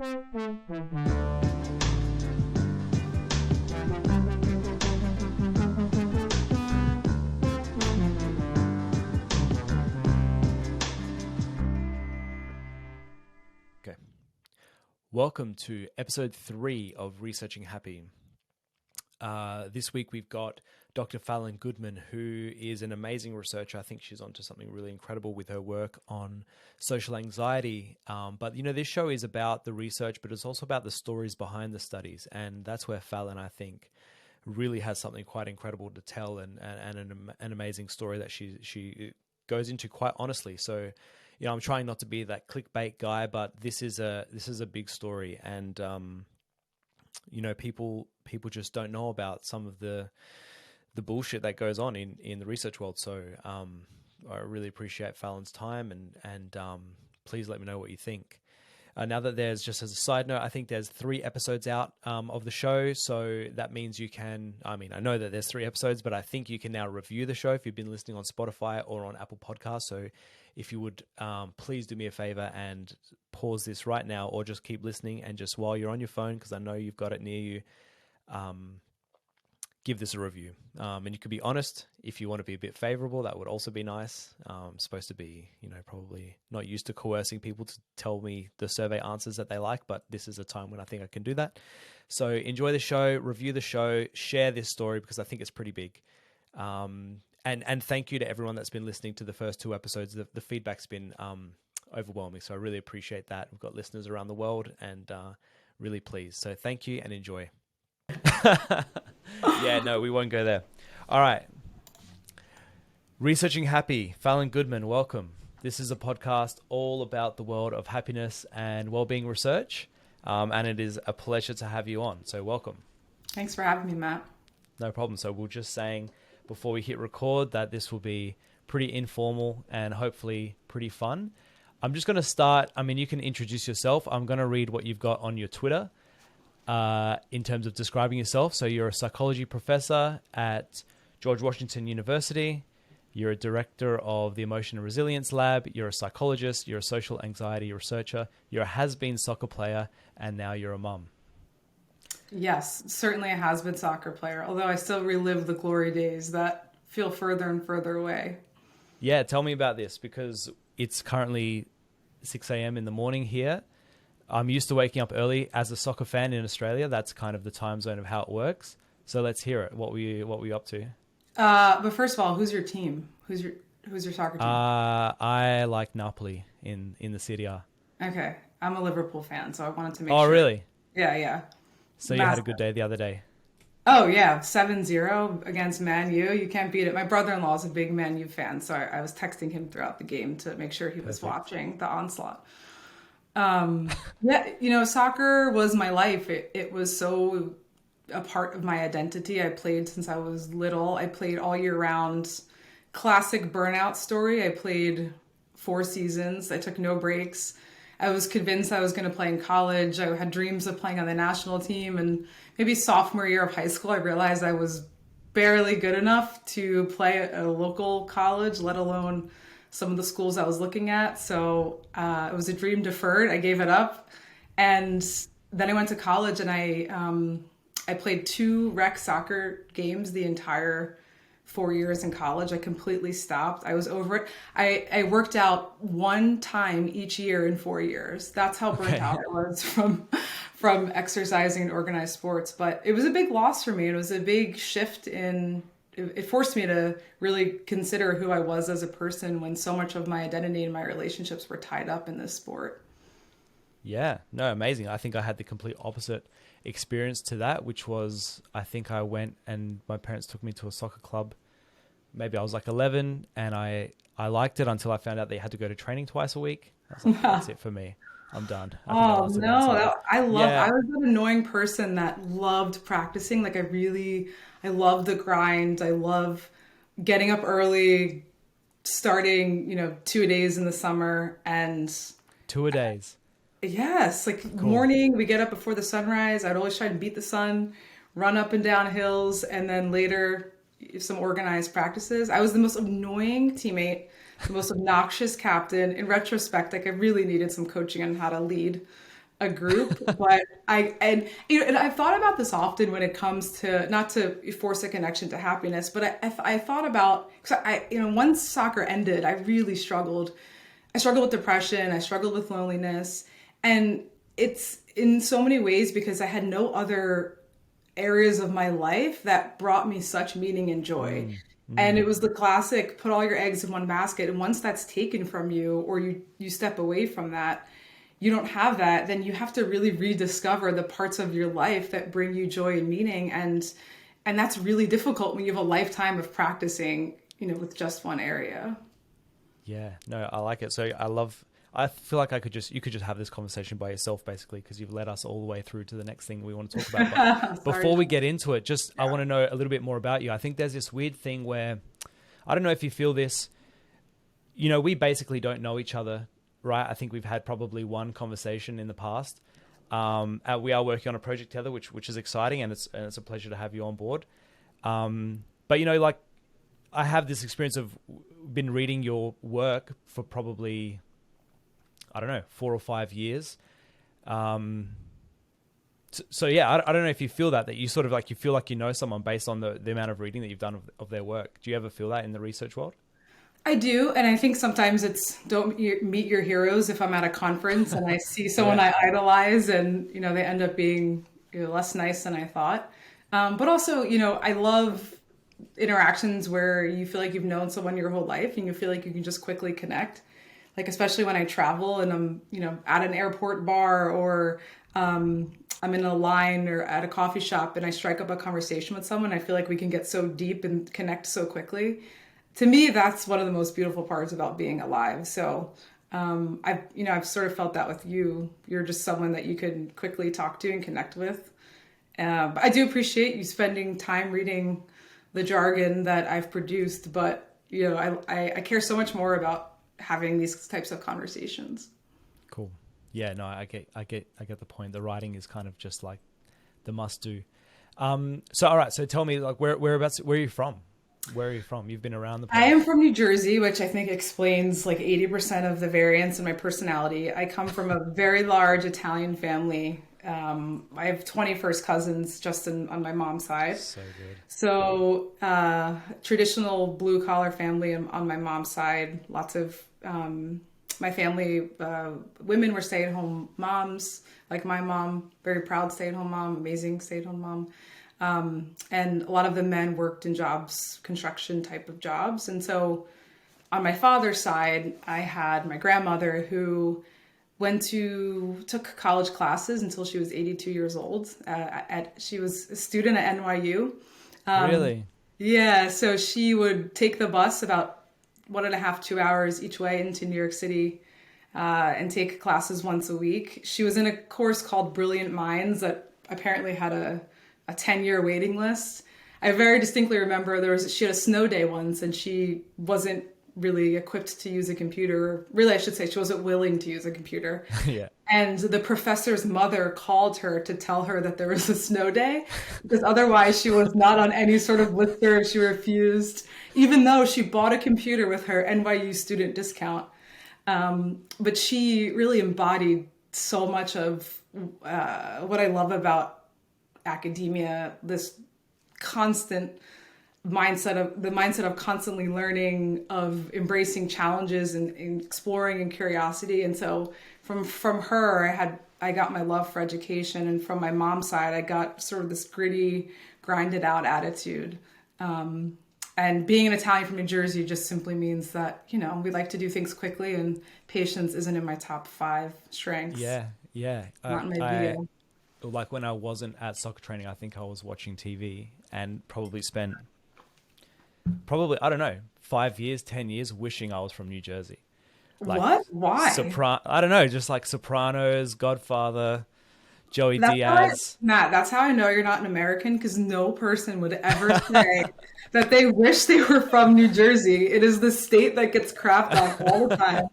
Okay. Welcome to episode 3 of Researching Happy. This week we've got Dr. Fallon Goodman, who is an amazing researcher. I think she's onto something really incredible with her work on social anxiety. But, this show is about the research, but it's also about the stories behind the studies. And that's where Fallon, I think, really has something quite incredible to tell and an amazing story that she goes into quite honestly. So, I'm trying not to be that clickbait guy, but this is a big story. And, people just don't know about some of the bullshit that goes on in the research world. So I really appreciate Fallon's time and please let me know what you think. Now that there's, just as a side note, I think there's 3 episodes out of the show. So that means you can, I know that there's 3 episodes, but I think you can now review the show if you've been listening on Spotify or on Apple Podcasts. So if you would please do me a favor and pause this right now, or just keep listening, and just while you're on your phone, because I know you've got it near you, give this a review. And you could be honest. If you want to be a bit favorable, that would also be nice. I'm supposed to be, probably not used to coercing people to tell me the survey answers that they like, but this is a time when I think I can do that. So enjoy the show, review the show, share this story, because I think it's pretty big. And thank you to everyone that's been listening to the first 2 episodes. The feedback's been overwhelming, so I really appreciate that. We've got listeners around the world, and really pleased. So thank you and enjoy. Yeah, no, we won't go there. All right. Researching Happy, Fallon Goodman, welcome. This is a podcast all about the world of happiness and well-being research, and it is a pleasure to have you on. So welcome. Thanks for having me, Matt. No problem. So we're just saying before we hit record that this will be pretty informal and hopefully pretty fun. I'm just going to start. You can introduce yourself. I'm going to read what you've got on your Twitter in terms of describing yourself. So you're a psychology professor at George Washington University. You're a director of the Emotion and Resilience Lab. You're a psychologist. You're a social anxiety researcher. You're a has-been soccer player, and now you're a mum. Yes, certainly a has-been soccer player, although I still relive the glory days that feel further and further away. Yeah, tell me about this, because it's currently 6 a.m. in the morning here. I'm used to waking up early as a soccer fan in Australia. That's kind of the time zone of how it works. So let's hear it. What were you up to? But first of all, who's your team? Who's your soccer team? I like Napoli in the Serie A. Okay, I'm a Liverpool fan, so I wanted to make sure. Oh, really? Yeah. So you had a good day the other day? Oh, yeah. 7-0 against Man U. You can't beat it. My brother-in-law is a big Man U fan, so I was texting him throughout the game to make sure he was watching the onslaught. Yeah, soccer was my life. It was so a part of my identity. I played since I was little. I played all year round. Classic burnout story. I played 4 seasons. I took no breaks. I was convinced I was going to play in college. I had dreams of playing on the national team, and maybe sophomore year of high school, I realized I was barely good enough to play at a local college, let alone some of the schools I was looking at. So it was a dream deferred. I gave it up. And then I went to college, and I played 2 rec soccer games the entire 4 years in college. I completely stopped. I was over it. I worked out 1 time each year in 4 years. That's how burnt out I was from exercising and organized sports. But it was a big loss for me. It was a big shift it forced me to really consider who I was as a person, when so much of my identity and my relationships were tied up in this sport. Yeah, no, amazing. I think I had the complete opposite experience to that, which was, I think I went and my parents took me to a soccer club. Maybe I was like 11, and I liked it until I found out they had to go to training twice a week. I was like, that's it for me. I'm done. I was an annoying person that loved practicing. Like I love the grind. I love getting up early, starting, 2-a-days in the summer, and 2-a-days. Yes. Like cool. Morning, we get up before the sunrise. I'd always try to beat the sun, run up and down hills, and then later some organized practices. I was the most annoying teammate, the most obnoxious captain. In retrospect, like I really needed some coaching on how to lead. a group, but and I've thought about this often when it comes to not to force a connection to happiness, but I thought about because once soccer ended, I really struggled. I struggled with depression. I struggled with loneliness, and it's in so many ways because I had no other areas of my life that brought me such meaning and joy. Mm, And mm. it was the classic put all your eggs in one basket. And once that's taken from you or you step away from that, you don't have that, then you have to really rediscover the parts of your life that bring you joy and meaning. And that's really difficult when you have a lifetime of practicing, with just one area. Yeah, no, I like it. So I feel like you could just have this conversation by yourself basically because you've led us all the way through to the next thing we want to talk about. But Sorry. before we get into it, I Yeah. want to know a little bit more about you. I think there's this weird thing where I don't know if you feel this, we basically don't know each other, right? I think we've had probably one conversation in the past. We are working on a project together, which is exciting, and it's a pleasure to have you on board. But like I have this experience of been reading your work for probably, I don't know, 4 or 5 years. So yeah, I don't know if you feel that you sort of like, you feel like you know someone based on the amount of reading that you've done of their work. Do you ever feel that in the research world? I do, and I think sometimes it's don't meet your heroes. If I'm at a conference and I see someone Yeah. I idolize, and they end up being less nice than I thought. But also, I love interactions where you feel like you've known someone your whole life, and you feel like you can just quickly connect. Like especially when I travel and I'm at an airport bar or I'm in a line or at a coffee shop and I strike up a conversation with someone. I feel like we can get so deep and connect so quickly. To me, that's one of the most beautiful parts about being alive. So I've sort of felt that with you. You're just someone that you can quickly talk to and connect with. But I do appreciate you spending time reading the jargon that I've produced. But I care so much more about having these types of conversations. Cool. Yeah, no, I get the point. The writing is kind of just like the must do. So all right, so tell me, like, whereabouts, where are you from? Where are you from? You've been around the I am place. from New Jersey, which I think explains like 80% of the variance in my personality. I come from a very large Italian family. I have 20 first cousins just on my mom's side. So good. So, traditional blue collar family on my mom's side. Lots of my family, women were stay at home moms, like my mom, very proud stay at home mom, amazing stay at home mom. And a lot of the men worked in jobs, construction type of jobs. And so on my father's side, I had my grandmother who took college classes until she was 82 years old. She was a student at NYU. Really? Yeah, so she would take the bus about 1.5, 2 hours each way into New York City and take classes once a week. She was in a course called Brilliant Minds that apparently had a 10-year waiting list. I very distinctly remember she had a snow day once and she wasn't really equipped to use a computer. Really, I should say she wasn't willing to use a computer. Yeah. And the professor's mother called her to tell her that there was a snow day because otherwise she was not on any sort of listserv. She refused, even though she bought a computer with her NYU student discount. But she really embodied so much of what I love about academia, this constant mindset of constantly learning, of embracing challenges and exploring and curiosity. And so from her, I got my love for education, and from my mom's side, I got sort of this gritty, grinded out attitude. And being an Italian from New Jersey just simply means that we like to do things quickly, and patience isn't in my top 5 strengths. Yeah. Yeah. Not my I deal. like when I wasn't at soccer training, I think I was watching TV and probably spent I don't know, 5 years, 10 years wishing I was from New Jersey. Like What? Why? I don't know, just like Sopranos, Godfather, Joey Diaz. Matt, that's how I know you're not an American because no person would ever say that they wish they were from New Jersey. It is the state that gets crapped on all the time.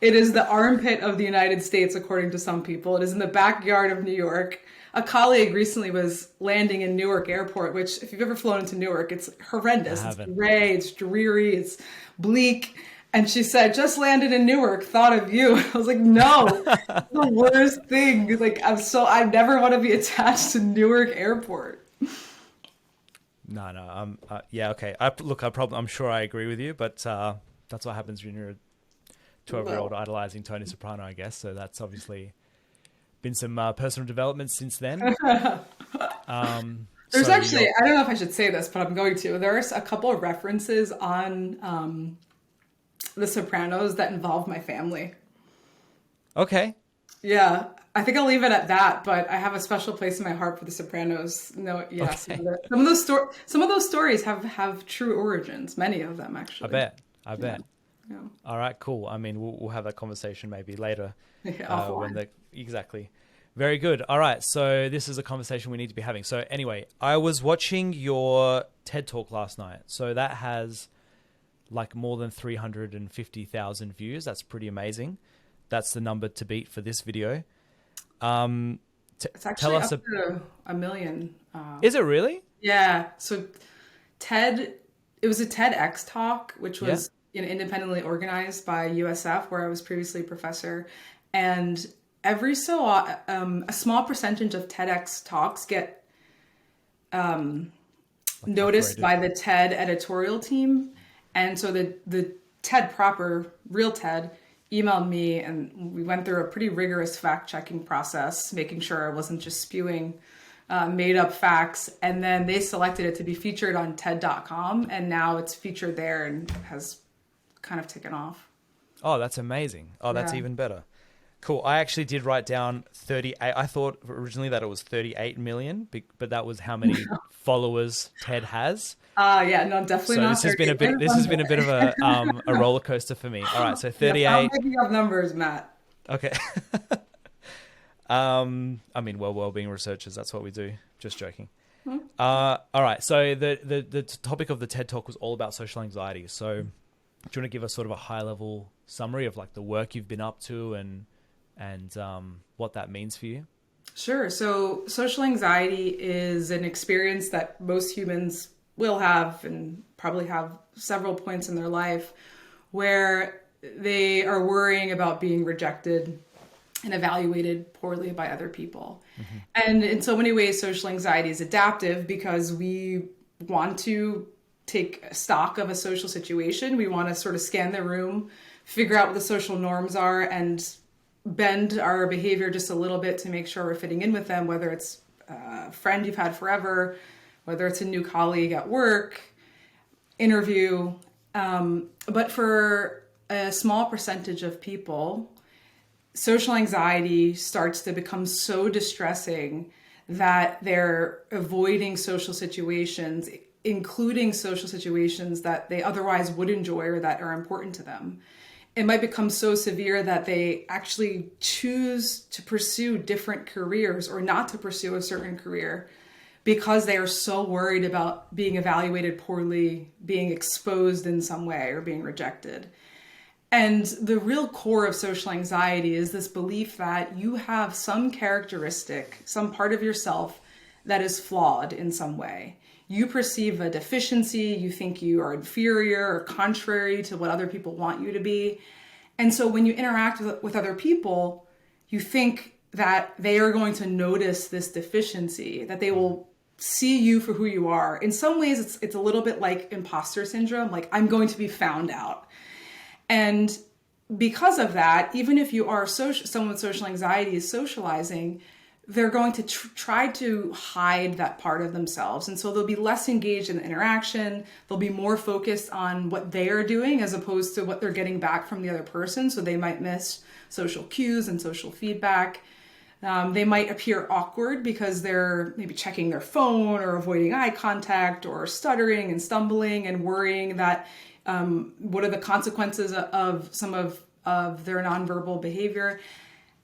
It is the armpit of the United States, according to some people. It is in the backyard of New York. A colleague recently was landing in Newark Airport, which, if you've ever flown into Newark, it's I horrendous. It's haven't. gray, it's dreary, it's bleak. And she said, just landed in Newark, thought of you. I was like, no, the worst thing. Like, I never want to be attached to Newark Airport. No, no. Yeah, okay. I'm sure I agree with you, but that's what happens when you're a 12-year-old Well, idolizing Tony Soprano, I guess. So that's obviously been some personal developments since then. there's So actually, you're I don't know if I should say this, but I'm going to. There's a couple of references on The Sopranos that involve my family. okay. Yeah, I think I'll leave it at that, but I have a special place in my heart for The Sopranos. No, yes, Okay. some of those stories have true origins. Many of them, I actually. bet. I Yeah, bet. yeah, All right, cool. I mean, we'll have that conversation maybe later. yeah, When offline. the exactly. Very good. All right, so this is a conversation we need to be having. So anyway, I was watching your TED Talk last night. So that has like more than 350,000 views. That's pretty amazing. That's the number to beat for this video. Um, It's tell actually us up to a million. is it really? Yeah, so TED, it was a TEDx talk, which Yeah. was independently organized by USF, where I was previously a professor. And a small percentage of TEDx talks get Like noticed upgraded. by the TED editorial team. And so the TED proper, real TED, emailed me and we went through a pretty rigorous fact checking process, making sure I wasn't just spewing made up facts. And then they selected it to be featured on TED.com. And now it's featured there and has kind of taken off. Oh, that's amazing. Oh, that's Yeah. even better. Cool. I actually did write down 38. I thought originally that it was 38 million, but that was how many followers TED has. Yeah, no, definitely So not 38. this has been a bit of a roller coaster for me. All right, so Yep, I'm 38. picking up numbers, Matt. Okay. I mean, well-being researchers, that's what we do. Just joking. All right. So the topic of the TED Talk was all about social anxiety. So do you want to give us sort of a high level summary of like the work you've been up to and what that means for you? Sure. So, social anxiety is an experience that most humans will have and probably have several points in their life where they are worrying about being rejected and evaluated poorly by other people. And in so many ways, social anxiety is adaptive because we want to take stock of a social situation. We want to sort of scan the room, figure out what the social norms are, and bend our behavior just a little bit to make sure we're fitting in with them, whether it's a friend you've had forever, whether it's a new colleague at work, interview. But for a small percentage of people, social anxiety starts to become so distressing that they're avoiding social situations, including social situations that they otherwise would enjoy or that are important to them. It might become so severe that they actually choose to pursue different careers or not to pursue a certain career because they are so worried about being evaluated poorly, being exposed in some way, or being rejected. And the real core of social anxiety is this belief that you have some characteristic, some part of yourself that is flawed in some way. You perceive a deficiency, you think you are inferior or contrary to what other people want you to be. And so when you interact with other people, you think that they are going to notice this deficiency, that they will see you for who you are. In some ways, it's a little bit like imposter syndrome, like I'm going to be found out. And because of that, even if you are someone with social anxiety is socializing, they're going to try to hide that part of themselves. And so they'll be less engaged in the interaction. They'll be more focused on what they are doing as opposed to what they're getting back from the other person. So they might miss social cues and social feedback. They might appear awkward because they're maybe checking their phone or avoiding eye contact or stuttering and stumbling and worrying that what are the consequences of some of their nonverbal behavior.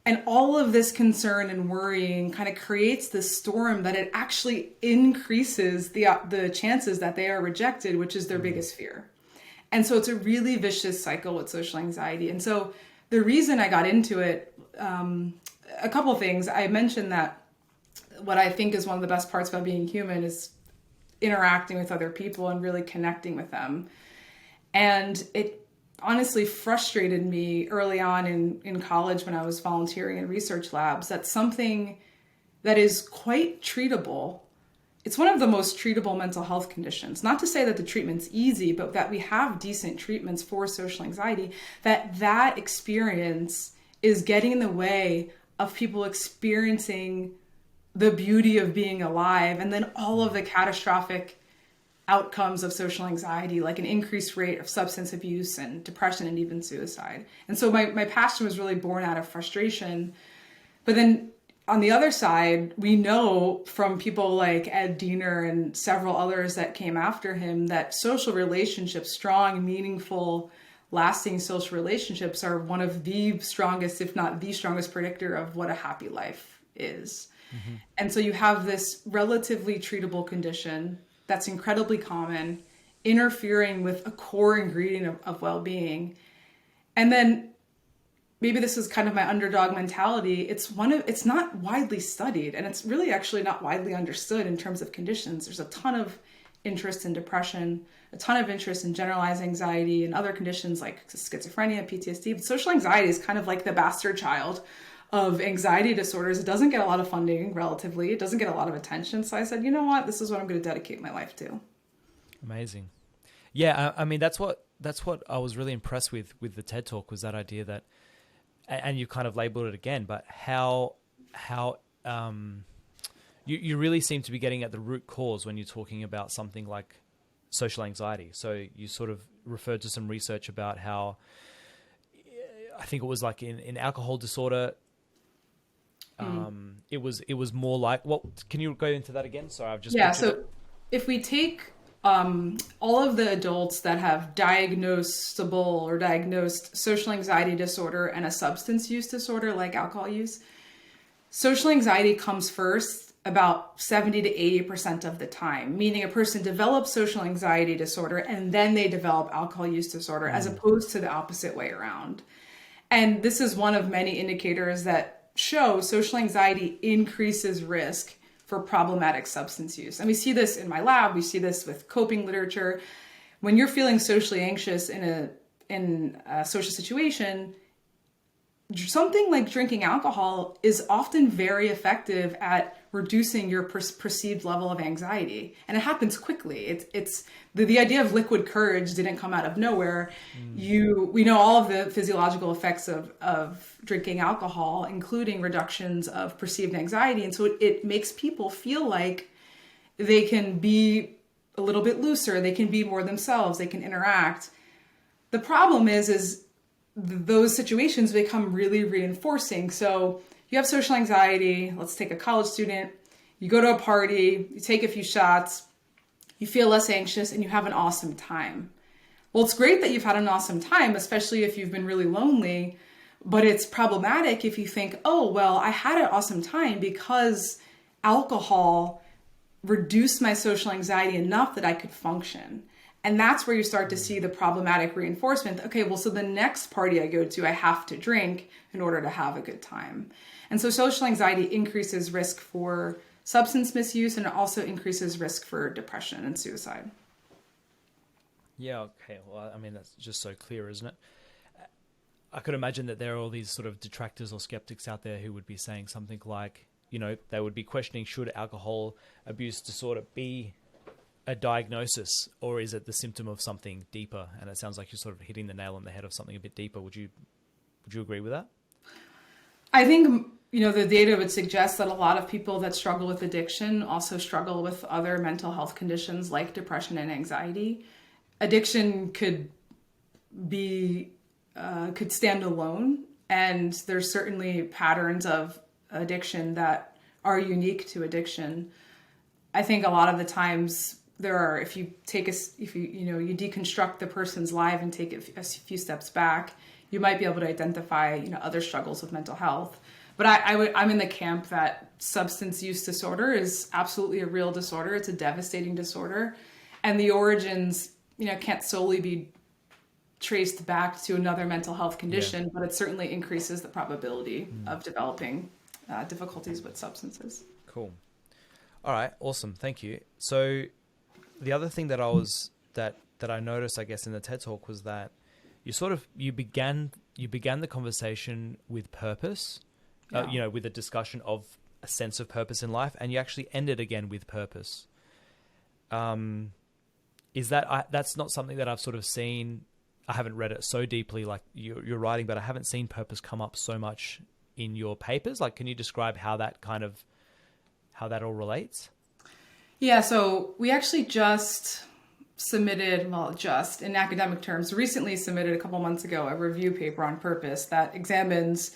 And all of this concern and worrying kind of creates this storm that it actually increases the chances that they are rejected, which is their biggest fear. And so it's a really vicious cycle with social anxiety. And so the reason I got into it, a couple of things. I mentioned that what I think is one of the best parts about being human is interacting with other people and really connecting with them. And honestly frustrated me early on in college when I was volunteering in research labs, that something that is quite treatable, it's one of the most treatable mental health conditions. Not to say that the treatment's easy, but that we have decent treatments for social anxiety, that experience is getting in the way of people experiencing the beauty of being alive, and then all of the catastrophic outcomes of social anxiety, like an increased rate of substance abuse and depression and even suicide. And so my passion was really born out of frustration. But then on the other side, we know from people like Ed Diener and several others that came after him that social relationships, strong, meaningful, lasting social relationships, are one of the strongest, if not the strongest predictor of what a happy life is. Mm-hmm. And so you have this relatively treatable condition that's incredibly common, interfering with a core ingredient of well-being. And then maybe this is kind of my underdog mentality. It's not widely studied, and it's really actually not widely understood in terms of conditions. There's a ton of interest in depression, a ton of interest in generalized anxiety and other conditions like schizophrenia, PTSD. But social anxiety is kind of like the bastard child of anxiety disorders. It doesn't get a lot of funding relatively. It doesn't get a lot of attention. So I said, you know what? This is what I'm going to dedicate my life to. Amazing. Yeah, I mean, that's what I was really impressed with the TED Talk, was that idea that, and you kind of labeled it again, but how you really seem to be getting at the root cause when you're talking about something like social anxiety. So you sort of referred to some research about how, I think it was like in alcohol disorder, it was more like, what, can you go into that again? Sorry, I've just so if we take all of the adults that have diagnosable or diagnosed social anxiety disorder and a substance use disorder like alcohol use, social anxiety comes first about 70 to 80% of the time, meaning a person develops social anxiety disorder and then they develop alcohol use disorder, as opposed to the opposite way around. And this is one of many indicators that show social anxiety increases risk for problematic substance use. And we see this in my lab. We see this with coping literature. When you're feeling socially anxious in a social situation, something like drinking alcohol is often very effective at reducing your perceived level of anxiety. And it happens quickly. It's the idea of liquid courage didn't come out of nowhere. We know all of the physiological effects of drinking alcohol, including reductions of perceived anxiety. And so it makes people feel like they can be a little bit looser. They can be more themselves. They can interact. The problem is those situations become really reinforcing. So you have social anxiety. Let's take a college student. You go to a party, you take a few shots, you feel less anxious, and you have an awesome time. Well, it's great that you've had an awesome time, especially if you've been really lonely, but it's problematic if you think, oh, well, I had an awesome time because alcohol reduced my social anxiety enough that I could function. And that's where you start to see the problematic reinforcement. Okay, well, so the next party I go to, I have to drink in order to have a good time. And so social anxiety increases risk for substance misuse, and it also increases risk for depression and suicide. Yeah, okay. Well, I mean, that's just so clear, isn't it? I could imagine that there are all these sort of detractors or skeptics out there who would be saying something like, they would be questioning, should alcohol abuse disorder be a diagnosis, or is it the symptom of something deeper? And it sounds like you're sort of hitting the nail on the head of something a bit deeper. Would you agree with that? I think, the data would suggest that a lot of people that struggle with addiction also struggle with other mental health conditions like depression and anxiety. Addiction could stand alone, and there's certainly patterns of addiction that are unique to addiction. I think a lot of the times if you deconstruct the person's life and take a few steps back, you might be able to identify, other struggles with mental health. But I'm in the camp that substance use disorder is absolutely a real disorder. It's a devastating disorder, and the origins, can't solely be traced back to another mental health condition, but it certainly increases the probability of developing difficulties with substances. Cool. All right, awesome. Thank you. So the other thing that I noticed, I guess, in the TED Talk was that you began the conversation with purpose, with a discussion of a sense of purpose in life, and you actually ended again with purpose. That's not something that I've sort of seen. I haven't read it so deeply like you're writing, but I haven't seen purpose come up so much in your papers. Like, can you describe how that all relates? Yeah, so we actually just submitted, in academic terms, recently submitted a couple months ago a review paper on purpose that examines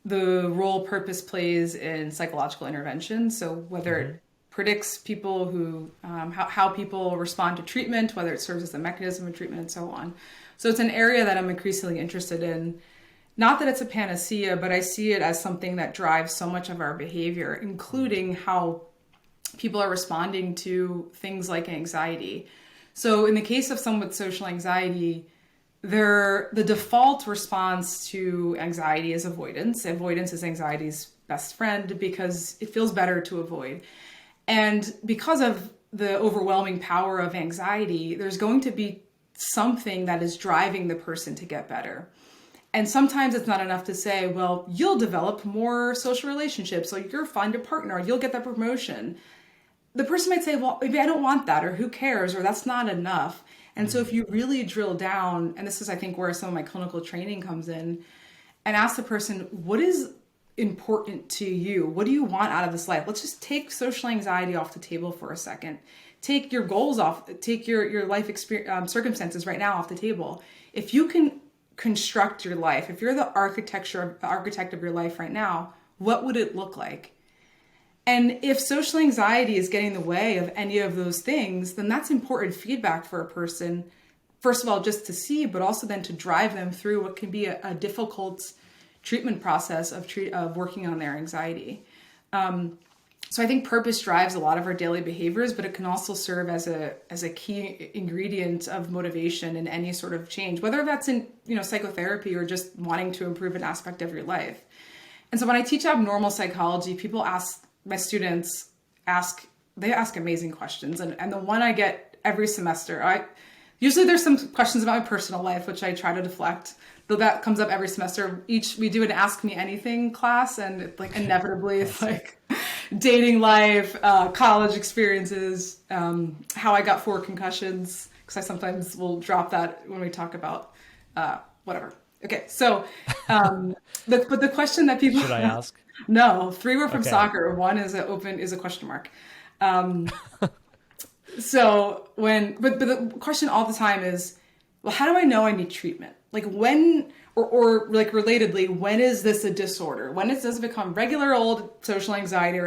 the role purpose plays in psychological intervention. So whether it predicts people who, how people respond to treatment, whether it serves as a mechanism of treatment, and so on. So it's an area that I'm increasingly interested in. Not that it's a panacea, but I see it as something that drives so much of our behavior, including how people are responding to things like anxiety. So in the case of someone with social anxiety, the default response to anxiety is avoidance. Avoidance is anxiety's best friend because it feels better to avoid. And because of the overwhelming power of anxiety, there's going to be something that is driving the person to get better. And sometimes it's not enough to say, well, you'll develop more social relationships, so you'll find a partner, you'll get that promotion. The person might say, well, maybe I don't want that, or who cares, or that's not enough. And so if you really drill down, and this is, I think, where some of my clinical training comes in, and ask the person, what is important to you? What do you want out of this life? Let's just take social anxiety off the table for a second. Take your goals off, take your life experience, circumstances right now off the table. If you can construct your life, if you're the architect of your life right now, what would it look like? And if social anxiety is getting in the way of any of those things, then that's important feedback for a person, first of all, just to see, but also then to drive them through what can be a difficult treatment process of working on their anxiety. So I think purpose drives a lot of our daily behaviors, but it can also serve as a key ingredient of motivation in any sort of change, whether that's in psychotherapy or just wanting to improve an aspect of your life. And so when I teach abnormal psychology, my students ask amazing questions. And the one I get every semester, usually there's some questions about my personal life, which I try to deflect. Though that comes up every semester. We do an Ask Me Anything class, and it's like inevitably it's like dating life, college experiences, how I got 4 concussions, because I sometimes will drop that when we talk about whatever. Okay, so but the question that people should I ask? No, 3 were from soccer. 1 is a question mark. So but the question all the time is, well, how do I know I need treatment? Like when, or like relatedly, when is this a disorder? When does this become regular old social anxiety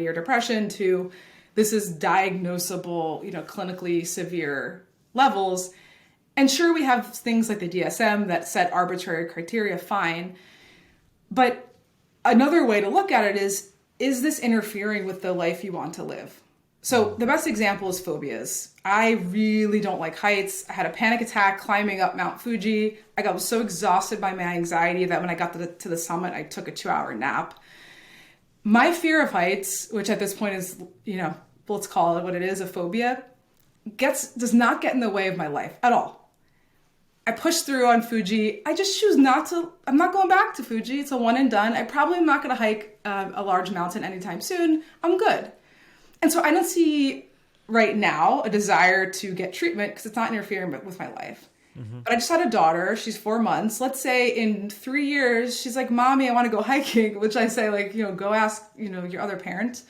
or depression to this is diagnosable, clinically severe levels? And sure, we have things like the DSM that set arbitrary criteria, fine. But another way to look at it is this interfering with the life you want to live? So the best example is phobias. I really don't like heights. I had a panic attack climbing up Mount Fuji. I got so exhausted by my anxiety that when I got to the summit, I took a 2-hour nap. My fear of heights, which at this point is, let's call it what it is, a phobia, does not get in the way of my life at all. I pushed through on Fuji. I just choose I'm not going back to Fuji. It's a one and done. I probably am not going to hike a large mountain anytime soon. I'm good. And so I don't see right now a desire to get treatment because it's not interfering with my life. Mm-hmm. But I just had a daughter. She's 4 months. Let's say in 3 years, she's like, Mommy, I want to go hiking, which I say go ask, your other parent.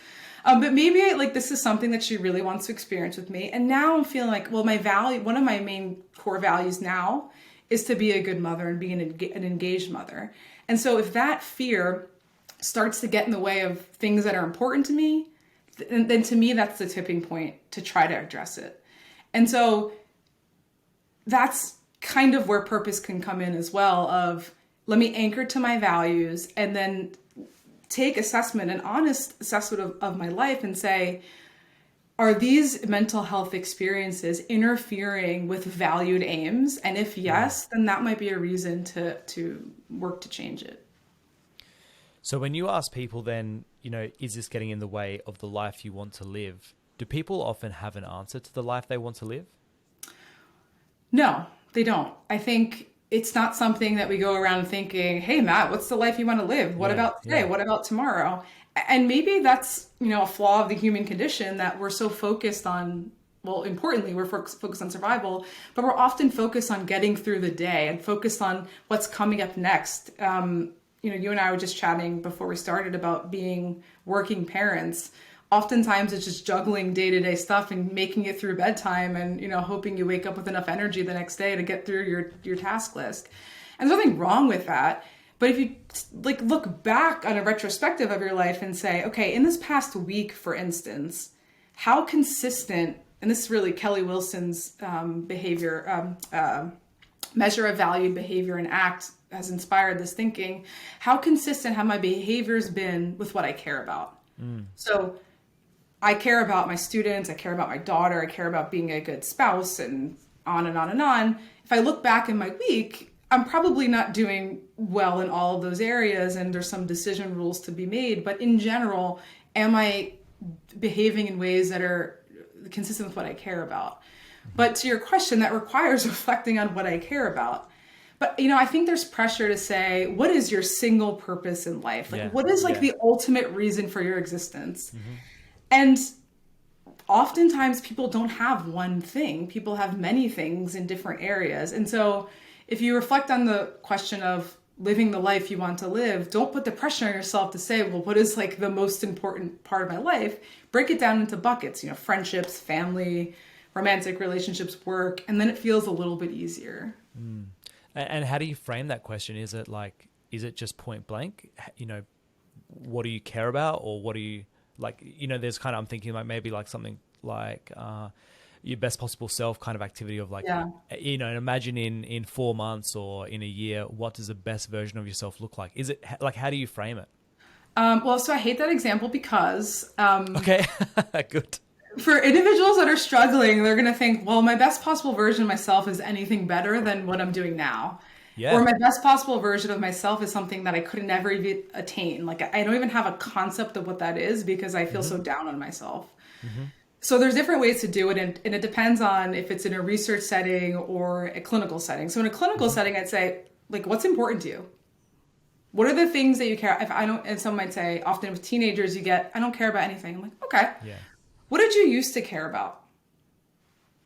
But maybe this is something that she really wants to experience with me. And now I'm feeling like, well, one of my main core values now is to be a good mother and be an engaged mother. And so if that fear starts to get in the way of things that are important to me, then to me, that's the tipping point to try to address it. And so that's kind of where purpose can come in as well, of let me anchor to my values and then take an honest assessment of my life and say, are these mental health experiences interfering with valued aims? And if yes, then that might be a reason to work to change it. So when you ask people then, is this getting in the way of the life you want to live? Do people often have an answer to the life they want to live? No, they don't. I think it's not something that we go around thinking, hey, Matt, what's the life you want to live? What Yeah, about today? yeah. What about tomorrow? And maybe that's, a flaw of the human condition, that we're so focused on, well, importantly, we're focused on survival, but we're often focused on getting through the day and focused on what's coming up next. You and I were just chatting before we started about being working parents. Oftentimes it's just juggling day-to-day stuff and making it through bedtime and, hoping you wake up with enough energy the next day to get through your task list. And there's nothing wrong with that. But if you look back on a retrospective of your life and say, okay, in this past week, for instance, how consistent, and this is really Kelly Wilson's behavior, measure of valued behavior and act has inspired this thinking. How consistent have my behaviors been with what I care about? So I care about my students, I care about my daughter, I care about being a good spouse, and on and on and on. If I look back in my week, I'm probably not doing well in all of those areas, and there's some decision rules to be made. But in general, am I behaving in ways that are consistent with what I care about? But to your question, that requires reflecting on what I care about. But, I think there's pressure to say, what is your single purpose in life? What is the ultimate reason for your existence? And oftentimes people don't have one thing. People have many things in different areas. And so if you reflect on the question of living the life you want to live, don't put the pressure on yourself to say, well, what is the most important part of my life? Break it down into buckets, friendships, family, romantic relationships, work, and then it feels a little bit easier. And how do you frame that question? Is it just point blank? What do you care about, or what do you there's kind of, I'm thinking maybe something like your best possible self kind of activity of and imagine in 4 months or in a year, what does the best version of yourself look like? Is it how do you frame it? So I hate that example because okay, good. For individuals that are struggling, they're going to think, well, my best possible version of myself is anything better than what I'm doing now. Yeah. Or my best possible version of myself is something that I could never even attain. I don't even have a concept of what that is because I feel so down on myself. So there's different ways to do it. And it depends on if it's in a research setting or a clinical setting. So in a clinical setting, I'd say, what's important to you? What are the things that you care? And some might say, often with teenagers, I don't care about anything. I'm like, okay. Yeah. What did you used to care about?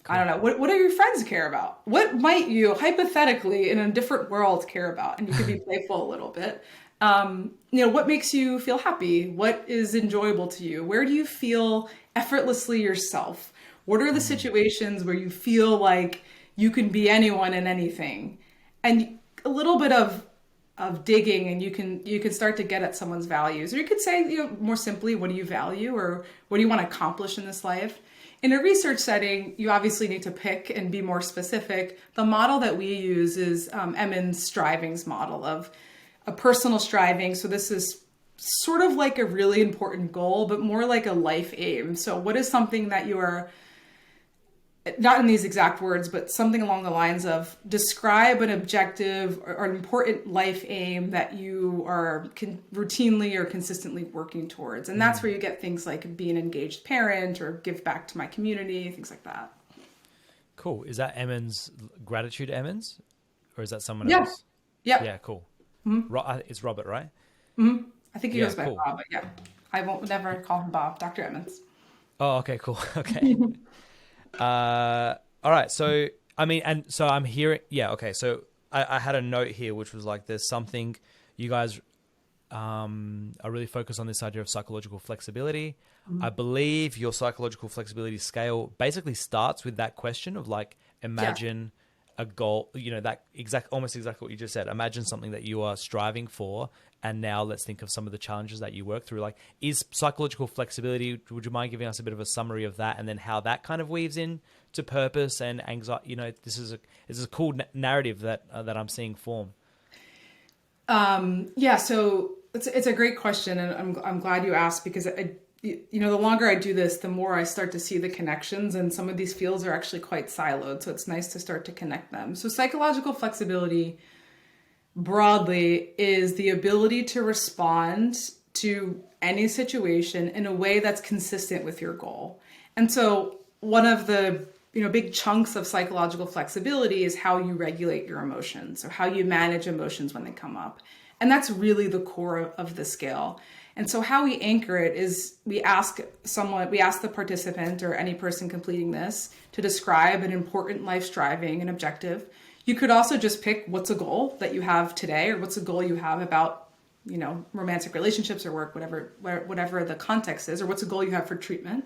Cool. I don't know. What do your friends care about? What might you, hypothetically, in a different world, care about? And you could be playful a little bit. What makes you feel happy? What is enjoyable to you? Where do you feel effortlessly yourself? What are the situations where you feel like you can be anyone and anything? And a little bit of digging, and you can start to get at someone's values. Or you could say, more simply, what do you value, or what do you want to accomplish in this life? In a research setting, you obviously need to pick and be more specific. The model that we use is Emmons Striving's model of a personal striving. So this is sort of like a really important goal, but more like a life aim. So what is something that you are, not in these exact words, but something along the lines of describe an objective or an important life aim that you are routinely or consistently working towards. And that's where you get things like be an engaged parent or give back to my community, things like that. Cool. Is that Emmons, Gratitude Emmons? Or is that someone Yeah. else? Yeah. Yeah, cool. It's Robert, right? I think he goes by Bob, but yeah. I won't never call him Bob, Dr. Emmons. Oh, okay, cool. Okay. All right. So, so I'm hearing, okay. So I had a note here, which was there's something you guys are really focused on, this idea of psychological flexibility. I believe your psychological flexibility scale basically starts with that question of imagine a goal, almost exactly what you just said. Imagine something that you are striving for. And now let's think of some of the challenges that you work through. Is psychological flexibility, would you mind giving us a bit of a summary of that, and then how that kind of weaves in to purpose and anxiety? This is a cool narrative that I'm seeing form. So it's a great question, and I'm glad you asked, because the longer I do this, the more I start to see the connections, and some of these fields are actually quite siloed. So it's nice to start to connect them. So psychological flexibility broadly is the ability to respond to any situation in a way that's consistent with your goal. And so one of the big chunks of psychological flexibility is how you regulate your emotions or how you manage emotions when they come up. And that's really the core of the scale. And so how we anchor it is we ask the participant or any person completing this to describe an important life striving and objective. You could also just pick what's a goal that you have today or what's a goal you have about, romantic relationships or work, whatever the context is, or what's a goal you have for treatment.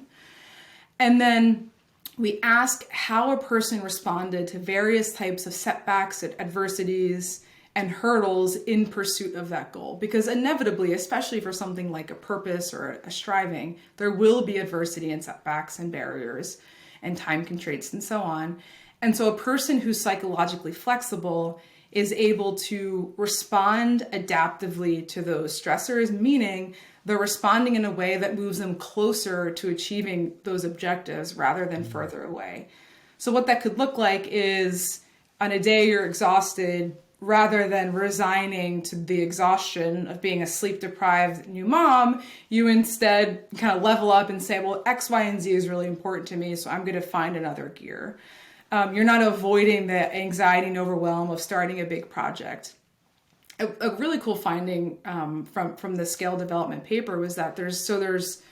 And then we ask how a person responded to various types of setbacks, adversities, and hurdles in pursuit of that goal. Because inevitably, especially for something like a purpose or a striving, there will be adversity and setbacks and barriers and time constraints and so on. And so a person who's psychologically flexible is able to respond adaptively to those stressors, meaning they're responding in a way that moves them closer to achieving those objectives rather than further away. So what that could look like is on a day you're exhausted, rather than resigning to the exhaustion of being a sleep-deprived new mom, you instead kind of level up and say, well, X, Y, and Z is really important to me, so I'm going to find another gear. You're not avoiding the anxiety and overwhelm of starting a big project. A really cool finding from the scale development paper was that there's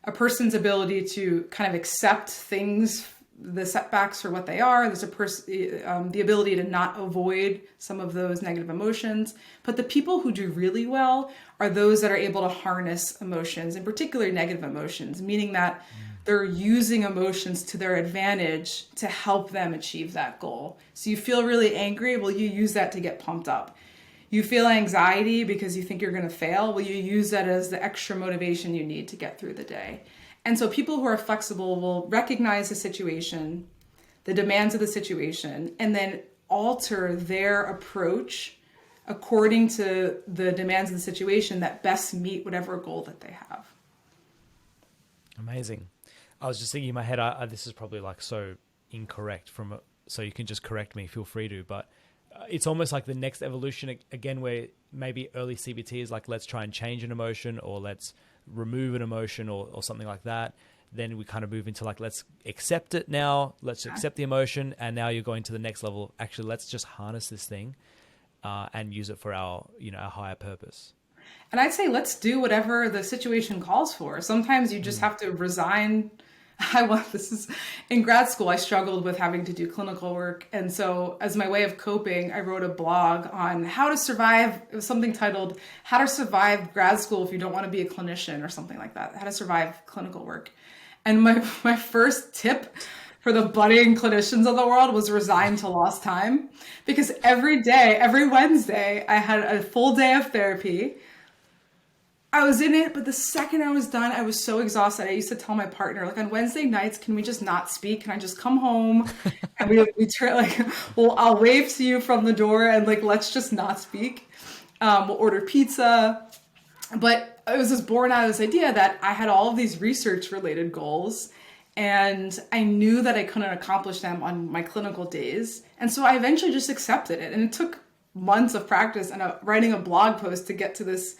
a person's ability to kind of accept things, the setbacks for what they are. There's the ability to not avoid some of those negative emotions. But the people who do really well are those that are able to harness emotions, in particular negative emotions, meaning that they're using emotions to their advantage to help them achieve that goal. So you feel really angry, well, you use that to get pumped up. You feel anxiety because you think you're going to fail, well, you use that as the extra motivation you need to get through the day. And so people who are flexible will recognize the situation, the demands of the situation, and then alter their approach according to the demands of the situation that best meet whatever goal that they have. Amazing. I was just thinking in my head, this is probably like so incorrect so you can just correct me, feel free to, but it's almost like the next evolution again, where maybe early CBT is like, let's try and change an emotion or let's remove an emotion or something like that. Then we kind of move into like, let's accept it now. Let's accept the emotion. And now you're going to the next level. Actually, let's just harness this thing and use it for our higher purpose. And I'd say, let's do whatever the situation calls for. Sometimes you just have to resign. This is in grad school, I struggled with having to do clinical work. And so as my way of coping, I wrote a blog on how to survive. It was something titled How to Survive Grad School If You Don't Want to Be a Clinician or something like that. How to survive clinical work. And my first tip for the budding clinicians of the world was resign to lost time. Because every Wednesday, I had a full day of therapy. I was in it, but the second I was done, I was so exhausted. I used to tell my partner, like, on Wednesday nights, can we just not speak? Can I just come home? And we try, like, well, I'll wave to you from the door and like, let's just not speak. We'll order pizza. But I was just born out of this idea that I had all of these research related goals and I knew that I couldn't accomplish them on my clinical days. And so I eventually just accepted it. And it took months of practice and writing a blog post to get to this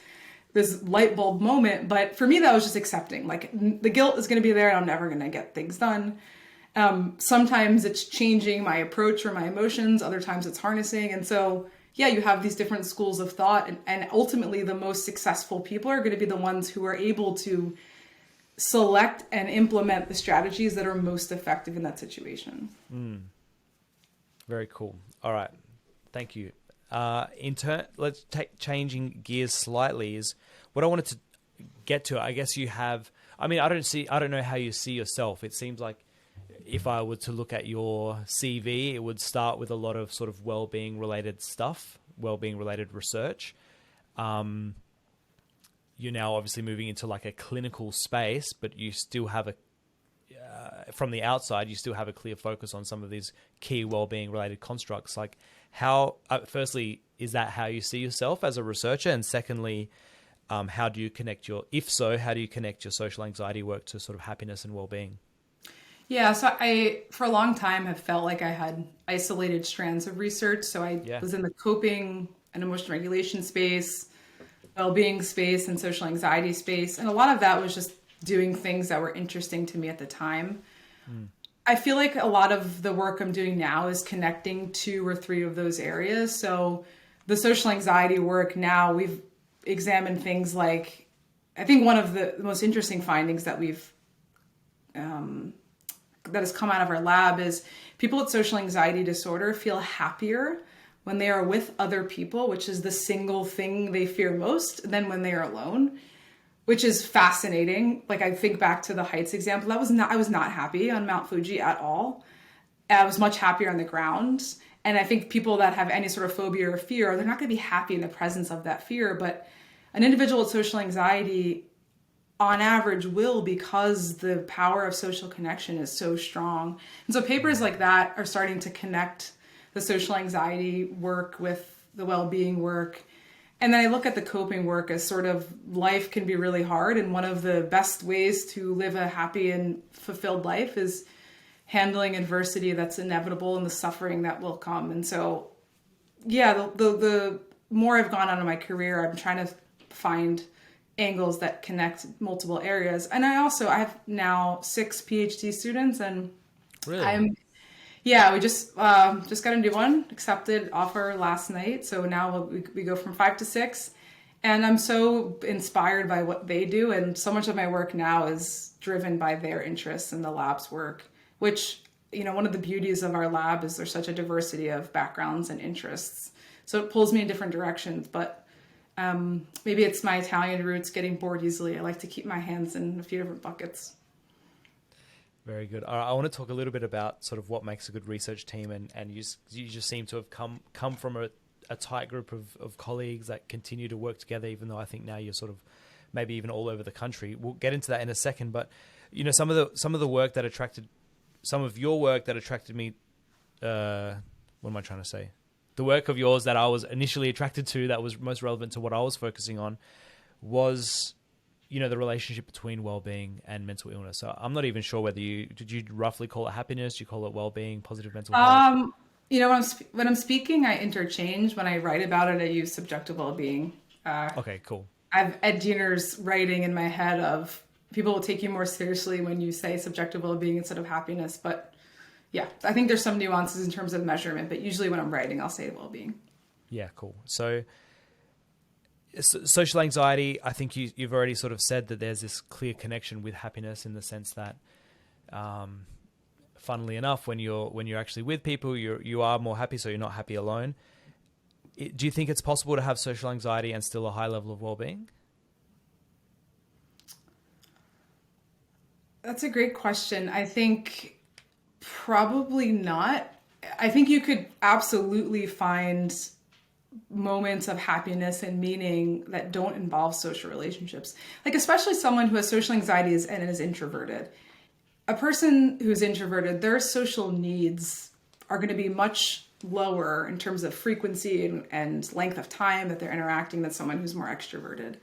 light bulb moment. But for me, that was just accepting, like, the guilt is going to be there and I'm never going to get things done. Sometimes it's changing my approach or my emotions. Other times it's harnessing. And so, yeah, you have these different schools of thought, and ultimately the most successful people are going to be the ones who are able to select and implement the strategies that are most effective in that situation. Very cool. All right. Thank you. Let's take changing gears slightly is what I wanted to get to. I guess you have, I don't know how you see yourself. It seems like if I were to look at your CV, it would start with a lot of sort of well-being related stuff, well-being related research. You're now obviously moving into like a clinical space, but you still have from the outside, you still have a clear focus on some of these key well-being related constructs. Like how, firstly, is that how you see yourself as a researcher? And secondly, how do you connect how do you connect your social anxiety work to sort of happiness and well-being? Yeah, so I, for a long time, have felt like I had isolated strands of research. So I was in the coping and emotional regulation space, well-being space, and social anxiety space. And a lot of that was just doing things that were interesting to me at the time. I feel like a lot of the work I'm doing now is connecting two or three of those areas. So the social anxiety work now, we've examined things like, I think one of the most interesting findings that that has come out of our lab is people with social anxiety disorder feel happier when they are with other people, which is the single thing they fear most, than when they are alone, which is fascinating. Like I think back to the heights example, I was not happy on Mount Fuji at all. I was much happier on the ground. And I think people that have any sort of phobia or fear, they're not going to be happy in the presence of that fear. But an individual with social anxiety, on average, will, because the power of social connection is so strong. And so papers like that are starting to connect the social anxiety work with the well-being work. And then I look at the coping work as sort of life can be really hard. And one of the best ways to live a happy and fulfilled life is handling adversity that's inevitable and the suffering that will come. And so, yeah, the more I've gone on in my career, I'm trying to find angles that connect multiple areas. And I have now 6 PhD students, and Really? we just got a new one, accepted offer last night. So now we go from 5 to 6, and I'm so inspired by what they do. And so much of my work now is driven by their interests in the lab's work, which, one of the beauties of our lab is there's such a diversity of backgrounds and interests. So it pulls me in different directions, but maybe it's my Italian roots getting bored easily. I like to keep my hands in a few different buckets. Very good. All right, I want to talk a little bit about sort of what makes a good research team, and you just seem to have come from a tight group of colleagues that continue to work together, even though I think now you're sort of maybe even all over the country. We'll get into that in a second, but some of the work that attracted some of your work that attracted me. What am I trying to say? The work of yours that I was initially attracted to, that was most relevant to what I was focusing on, was the relationship between well-being and mental illness. So I'm not even sure whether did you roughly call it happiness? Do you call it well-being, positive mental health? When I'm speaking, I interchange. When I write about it, I use subjective well-being. Okay, cool. I've Ed Diener's writing in my head of people will take you more seriously when you say subjective well-being instead of happiness. But yeah, I think there's some nuances in terms of measurement, but usually when I'm writing, I'll say well-being. Yeah, cool. So social anxiety, I think you've already sort of said that there's this clear connection with happiness, in the sense that, funnily enough, when you're actually with people, you are more happy, so you're not happy alone. Do you think it's possible to have social anxiety and still a high level of well-being? That's a great question. I think probably not. I think you could absolutely find moments of happiness and meaning that don't involve social relationships. Like especially someone who has social anxiety and is introverted. A person who's introverted, their social needs are going to be much lower in terms of frequency and length of time that they're interacting than someone who's more extroverted.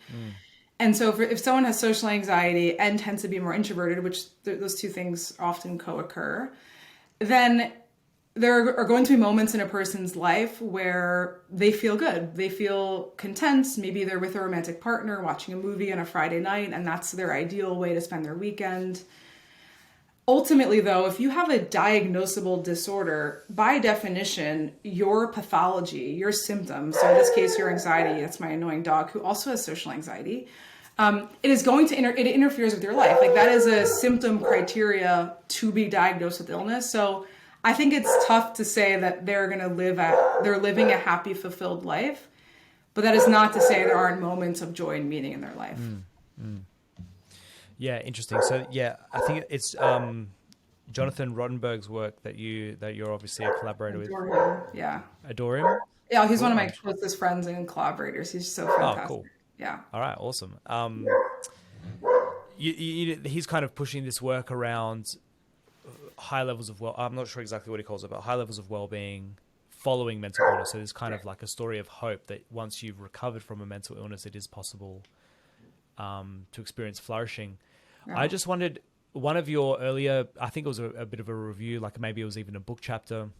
And so if someone has social anxiety and tends to be more introverted, which those two things often co-occur, then there are going to be moments in a person's life where they feel good. They feel content. Maybe they're with a romantic partner watching a movie on a Friday night, and that's their ideal way to spend their weekend. Ultimately, though, if you have a diagnosable disorder, by definition, your pathology, your symptoms, so in this case, your anxiety, that's my annoying dog who also has social anxiety, it is going to, it interferes with your life. Like that is a symptom criteria to be diagnosed with illness. So I think it's tough to say that they're living a happy, fulfilled life, but that is not to say there aren't moments of joy and meaning in their life. Yeah, interesting. So yeah, I think it's Jonathan Rottenberg's work that you're obviously a collaborator with. Adore him. Yeah. Adore him? Yeah, he's Cool. one of my closest friends and collaborators. He's so Oh, fantastic. cool. Yeah. All right, awesome. He's kind of pushing this work around high levels of I'm not sure exactly what he calls it, but high levels of well-being following mental illness. So there's kind of like a story of hope that once you've recovered from a mental illness, it is possible to experience flourishing. Yeah. I just wondered, one of your earlier, I think it was a bit of a review, like maybe it was even a book chapter,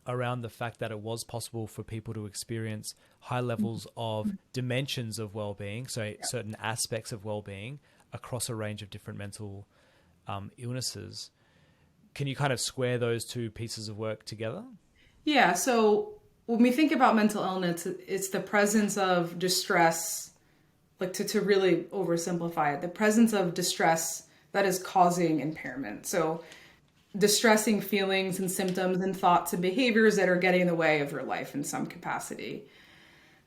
around the fact that it was possible for people to experience high levels of dimensions of well-being, so certain aspects of well-being across a range of different mental illnesses. can you kind of square those two pieces of work together? Yeah, so when we think about mental illness, it's the presence of distress, like to really oversimplify it, the presence of distress that is causing impairment. So distressing feelings and symptoms and thoughts and behaviors that are getting in the way of your life in some capacity.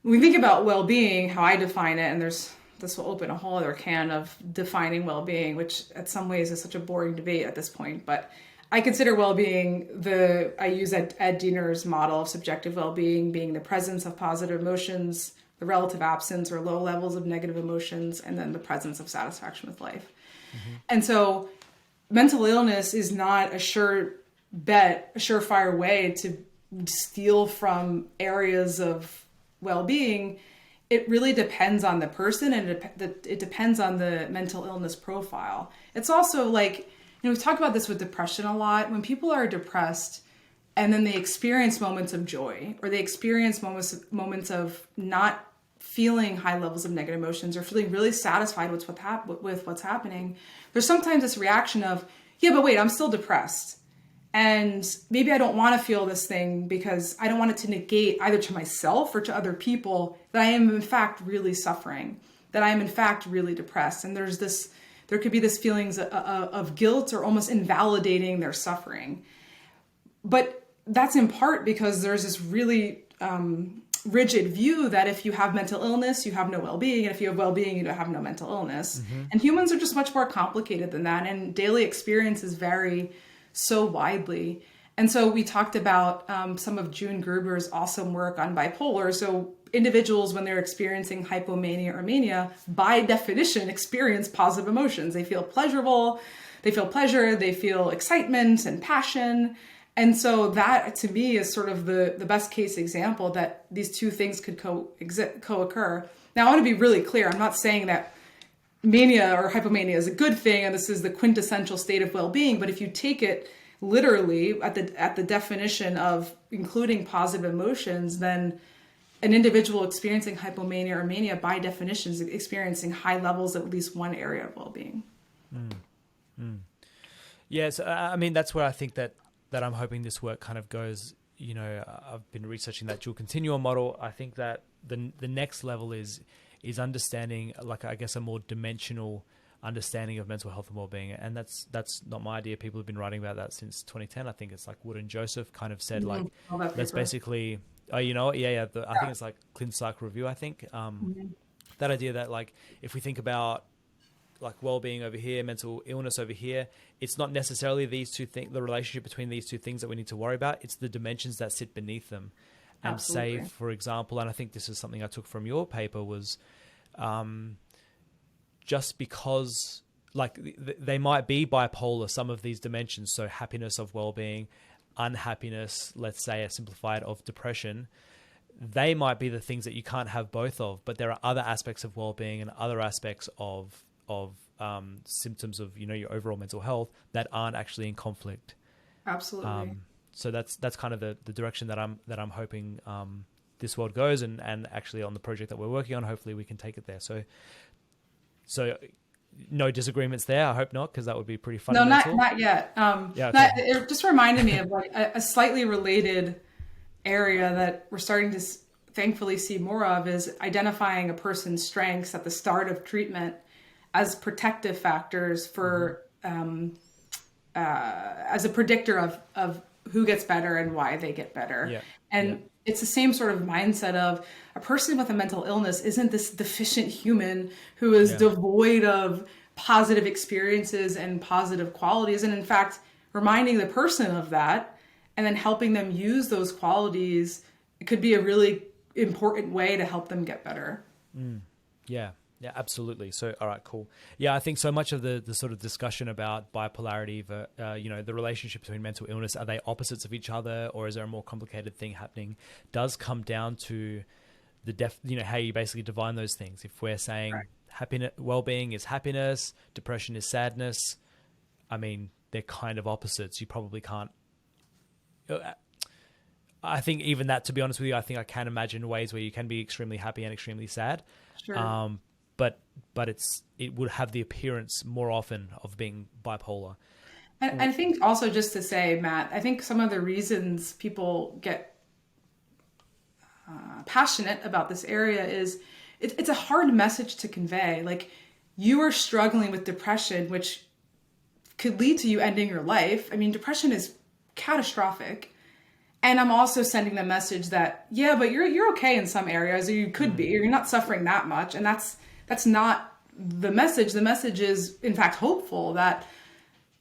When we think about well-being, how I define it, and this will open a whole other can of defining well-being, which at some ways is such a boring debate at this point, but I consider well-being I use Ed Diener's model of subjective well-being being the presence of positive emotions, the relative absence or low levels of negative emotions, and then the presence of satisfaction with life. Mm-hmm. And so mental illness is not a surefire way to steal from areas of well-being. It really depends on the person, and it depends on the mental illness profile. It's also like, we've talked about this with depression a lot. When people are depressed and then they experience moments of joy, or they experience moments of not feeling high levels of negative emotions or feeling really satisfied with what's happening, there's sometimes this reaction of, yeah, but wait, I'm still depressed. And maybe I don't want to feel this thing because I don't want it to negate either to myself or to other people that I am in fact really suffering, that I am in fact really depressed. And there could be this feelings of guilt or almost invalidating their suffering. But that's in part because there's this really rigid view that if you have mental illness, you have no well-being, and if you have well-being, you don't have no mental illness. Mm-hmm. And humans are just much more complicated than that, and daily experiences vary so widely. And so we talked about some of June Gruber's awesome work on bipolar. So individuals, when they're experiencing hypomania or mania, by definition experience positive emotions. They feel pleasurable, they feel pleasure, they feel excitement and passion. And so that, to me, is sort of the best case example that these two things could co-occur. Now, I want to be really clear. I'm not saying that mania or hypomania is a good thing and this is the quintessential state of well-being, but if you take it literally at the definition of including positive emotions, then an individual experiencing hypomania or mania, by definition, is experiencing high levels of at least one area of well-being. Yes, I mean, that's where I think that I'm hoping this work kind of goes. I've been researching that dual continuum model. I think that the next level is understanding, like, I guess, a more dimensional understanding of mental health and well-being. And that's not my idea. People have been writing about that since 2010. I think it's like Wood and Joseph kind of said, like, that's basically, you know what? Yeah. I think it's like Clin Psych Review, I think. That idea that, like, if we think about like well-being over here, mental illness over here, it's not necessarily these two things, the relationship between these two things that we need to worry about. It's the dimensions that sit beneath them. And Absolutely. say, for example, and I think this is something I took from your paper, was just because, like, they might be bipolar, some of these dimensions. So happiness of well-being, unhappiness, let's say a simplified, of depression, they might be the things that you can't have both of, but there are other aspects of well-being and other aspects of symptoms of, your overall mental health that aren't actually in conflict. Absolutely. So that's kind of the direction that I'm hoping this world goes, and actually on the project that we're working on, hopefully we can take it there. So no disagreements there. I hope not, because that would be pretty fundamental. No, not yet. Yeah, okay. It just reminded me of like a slightly related area that we're starting to thankfully see more of, is identifying a person's strengths at the start of treatment as protective factors for as a predictor of who gets better and why they get better. Yeah. And it's the same sort of mindset of a person with a mental illness isn't this deficient human who is devoid of positive experiences and positive qualities. And in fact, reminding the person of that and then helping them use those qualities, it could be a really important way to help them get better. Yeah, absolutely. So, all right, cool. Yeah, I think so much of the sort of discussion about bipolarity, the relationship between mental illness, are they opposites of each other, or is there a more complicated thing happening, does come down to how you basically define those things. If we're saying happiness, well-being is happiness, depression is sadness, I mean, they're kind of opposites. You probably can't. I think even that, to be honest with you, I think I can imagine ways where you can be extremely happy and extremely sad. Sure. But it would have the appearance more often of being bipolar. And I think also, just to say, Matt, I think some of the reasons people get passionate about this area is it's a hard message to convey. Like, you are struggling with depression, which could lead to you ending your life. I mean, depression is catastrophic. And I'm also sending the message that, yeah, but you're okay in some areas, or you could be. You're not suffering that much. And that's not the message. The message is, in fact, hopeful that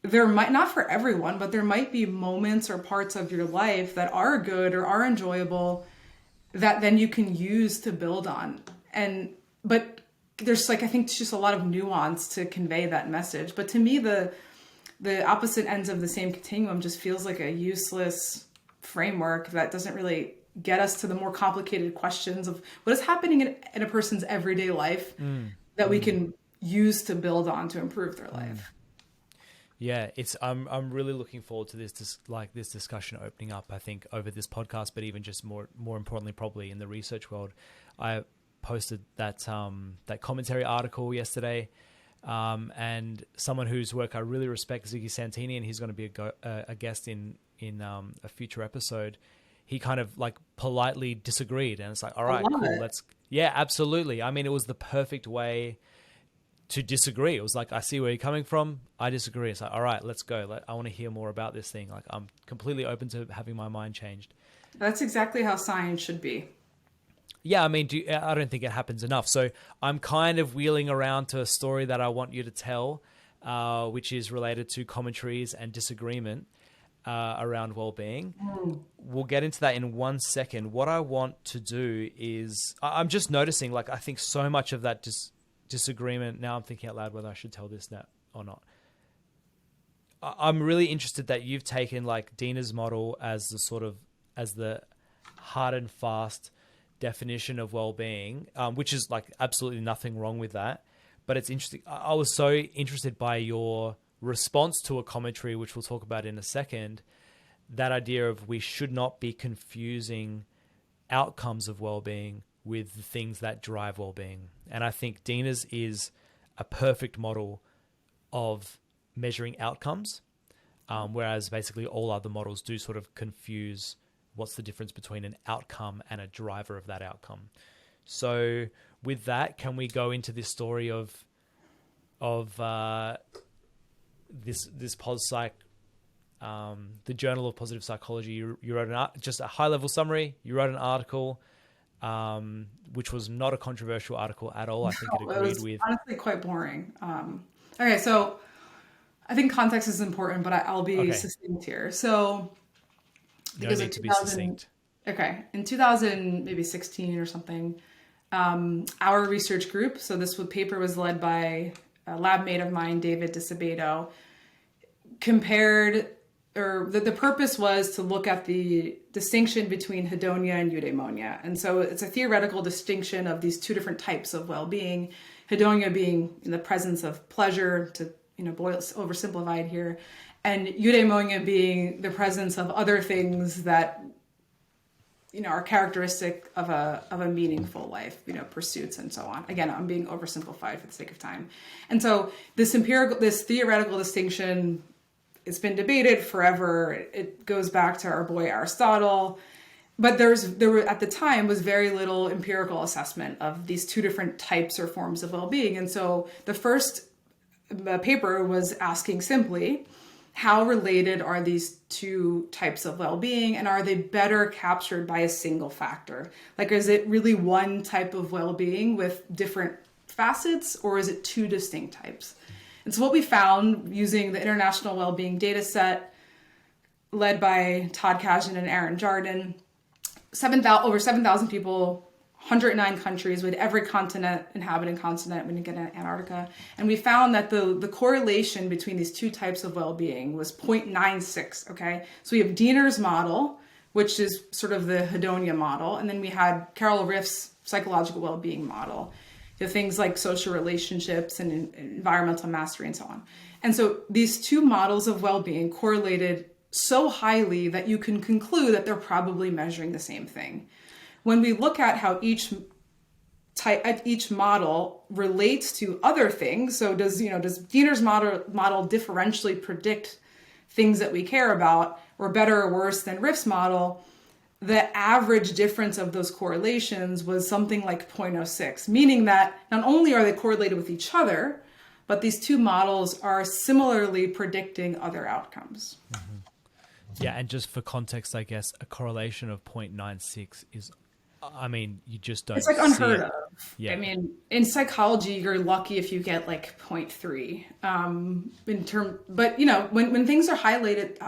there might, not for everyone, but there might be moments or parts of your life that are good or are enjoyable that then you can use to build on. But there's, like, I think just a lot of nuance to convey that message. But to me, the opposite ends of the same continuum just feels like a useless framework that doesn't really get us to the more complicated questions of what is happening in a person's everyday life that we can use to build on to improve their life. Yeah, I'm really looking forward to this discussion opening up, I think, over this podcast, but even just more importantly, probably in the research world. I posted that commentary article yesterday, and someone whose work I really respect, Ziggy Santini, and he's going to be a guest in a future episode. He kind of like politely disagreed, and it's like, all right, cool, yeah, absolutely. I mean, it was the perfect way to disagree. It was like, I see where you're coming from. I disagree. It's like, all right, let's go. I want to hear more about this thing. Like, I'm completely open to having my mind changed. That's exactly how science should be. Yeah, I mean, I don't think it happens enough. So I'm kind of wheeling around to a story that I want you to tell, which is related to commentaries and disagreement around well-being. We'll get into that in 1 second. What I want to do is, I'm just noticing, like, I think so much of that disagreement. Now I'm thinking out loud whether I should tell this now or not. I'm really interested that you've taken like Dina's model as the hard and fast definition of well-being, which is like absolutely nothing wrong with that. But it's interesting. I was so interested by your response to a commentary, which we'll talk about in a second, that idea of we should not be confusing outcomes of well-being with the things that drive well-being. And I think Dina's is a perfect model of measuring outcomes, whereas basically all other models do sort of confuse what's the difference between an outcome and a driver of that outcome. So with that, can we go into this story of this PosPsych, the Journal of Positive Psychology? You wrote just a high-level summary. You wrote an article, which was not a controversial article at all. I think it agreed with. Honestly, quite boring. Okay, so I think context is important, but I'll be succinct here. So, because no need to be succinct. Okay, in 2016 or something, our research group. So this paper was led by a lab mate of mine, David DiSabato. The purpose was to look at the distinction between hedonia and eudaimonia. And so it's a theoretical distinction of these two different types of well-being. Hedonia being in the presence of pleasure, to oversimplified here, and eudaimonia being the presence of other things that are characteristic of a meaningful life, pursuits and so on. Again, I'm being oversimplified for the sake of time. And so this theoretical distinction, it's been debated forever. It goes back to our boy Aristotle, but there were at the time was very little empirical assessment of these two different types or forms of well-being. And so the first paper was asking simply, how related are these two types of well-being, and are they better captured by a single factor? Like, is it really one type of well-being with different facets, or is it two distinct types? And so what we found using the International Wellbeing Data Set led by Todd Kajan and Aaron Jardin, over 7,000 people, 109 countries, with every inhabited continent, we didn't get Antarctica. And we found that the correlation between these two types of well-being was 0.96, okay? So we have Diener's model, which is sort of the hedonia model. And then we had Carol Riff's psychological well-being model. Things like social relationships and environmental mastery and so on. And so these two models of well-being correlated so highly that you can conclude that they're probably measuring the same thing. When we look at how each model relates to other things, so does Diener's model differentially predict things that we care about were better or worse than Riff's model, the average difference of those correlations was something like 0.06, meaning that not only are they correlated with each other, but these two models are similarly predicting other outcomes. Yeah, and just for context, I guess a correlation of 0.96 is, I mean, you just don't. It's like unheard it. of. Yeah. I mean, in psychology, you're lucky if you get like 0.3. But when things are highlighted,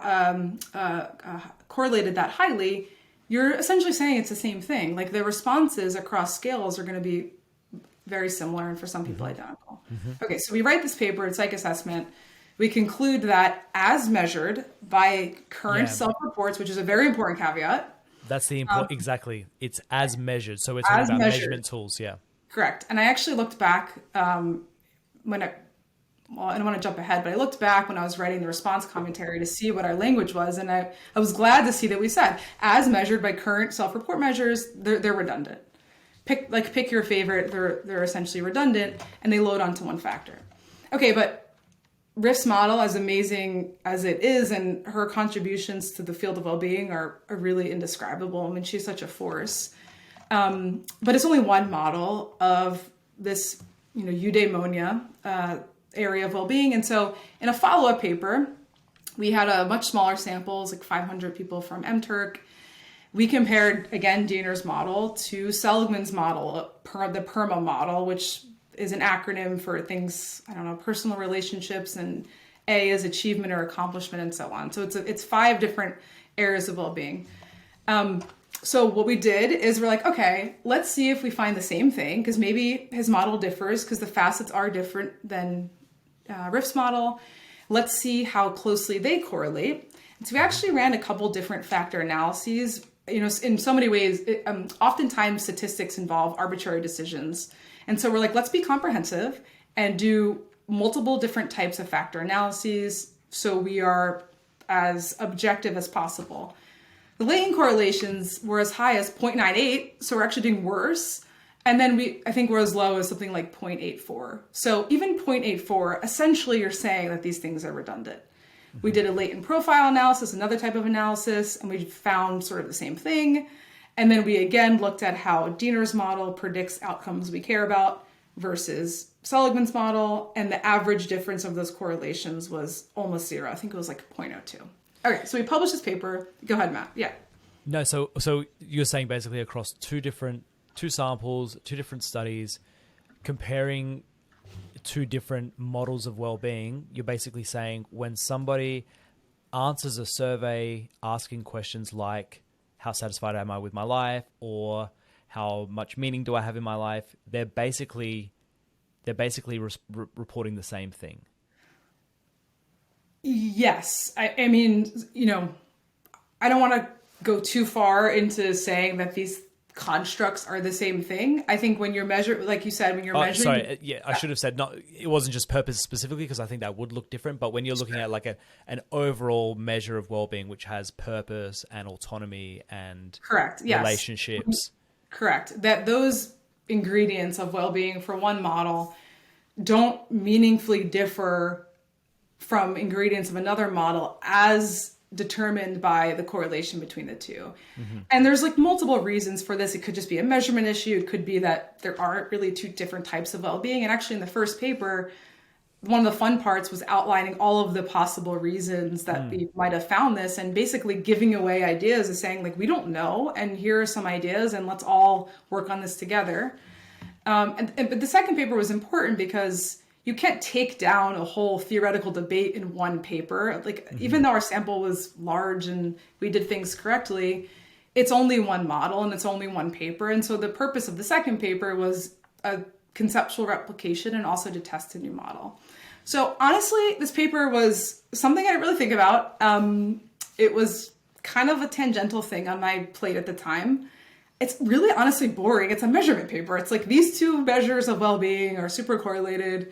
correlated that highly, you're essentially saying it's the same thing. Like the responses across scales are going to be very similar, and for some people identical. Okay, so we write this paper in Psych Assessment. We conclude that as measured by current self-reports, which is a very important caveat. That's the important, exactly. It's as measured. So we're talking about measurement tools, yeah. Correct. And I actually looked back I don't want to jump ahead, but I looked back when I was writing the response commentary to see what our language was. And I was glad to see that we said, as measured by current self-report measures, they're redundant. Pick your favorite, they're essentially redundant, and they load onto one factor. Okay, but Riff's model, as amazing as it is, and her contributions to the field of well-being are really indescribable. I mean, she's such a force. But it's only one model of this, eudaimonia area of well-being. And so in a follow-up paper, we had a much smaller samples, like 500 people from MTurk. We compared, again, Diener's model to Seligman's model, the PERMA model, which is an acronym for things, personal relationships, and A is achievement or accomplishment, and so on. So it's 5 different areas of well-being. So what we did is we're like, okay, let's see if we find the same thing, because maybe his model differs because the facets are different than Riff's model. Let's see how closely they correlate. And so we actually ran a couple different factor analyses. In so many ways, oftentimes statistics involve arbitrary decisions. And so we're like, let's be comprehensive and do multiple different types of factor analyses so we are as objective as possible. The latent correlations were as high as 0.98, so we're actually doing worse. And then I think we're as low as something like 0.84. So even 0.84, essentially you're saying that these things are redundant. We did a latent profile analysis, another type of analysis, and we found sort of the same thing. And then we again looked at how Diener's model predicts outcomes we care about versus Seligman's model, and the average difference of those correlations was almost 0. I think it was like 0.02. Okay, so we published this paper. Go ahead, Matt. Yeah. No, so you're saying basically across two samples, 2 different studies, comparing 2 different models of well-being, you're basically saying when somebody answers a survey asking questions like, how satisfied am I with my life, or how much meaning do I have in my life, they're basically reporting the same thing. Yes. I mean, I don't want to go too far into saying that these constructs are the same thing. I think when you're measuring, like you said, when you're measuring... Sorry, yeah, I should have said, it wasn't just purpose specifically, because I think that would look different, but when you're looking at like an overall measure of well-being, which has purpose and autonomy and correct, yes, relationships. Correct. That those ingredients of well-being for one model don't meaningfully differ from ingredients of another model as determined by the correlation between the two. And there's like multiple reasons for this. It could just be a measurement issue. It could be that there aren't really 2 different types of well-being. And actually in the first paper, one of the fun parts was outlining all of the possible reasons that we might have found this, and basically giving away ideas and saying like, we don't know, and here are some ideas, and let's all work on this together. But the second paper was important because you can't take down a whole theoretical debate in one paper. Like, even though our sample was large and we did things correctly, it's only one model and it's only one paper. And so the purpose of the second paper was a conceptual replication and also to test a new model. So honestly, this paper was something I didn't really think about. It was kind of a tangential thing on my plate at the time. It's really honestly boring. It's a measurement paper. It's like these 2 measures of well-being are super correlated.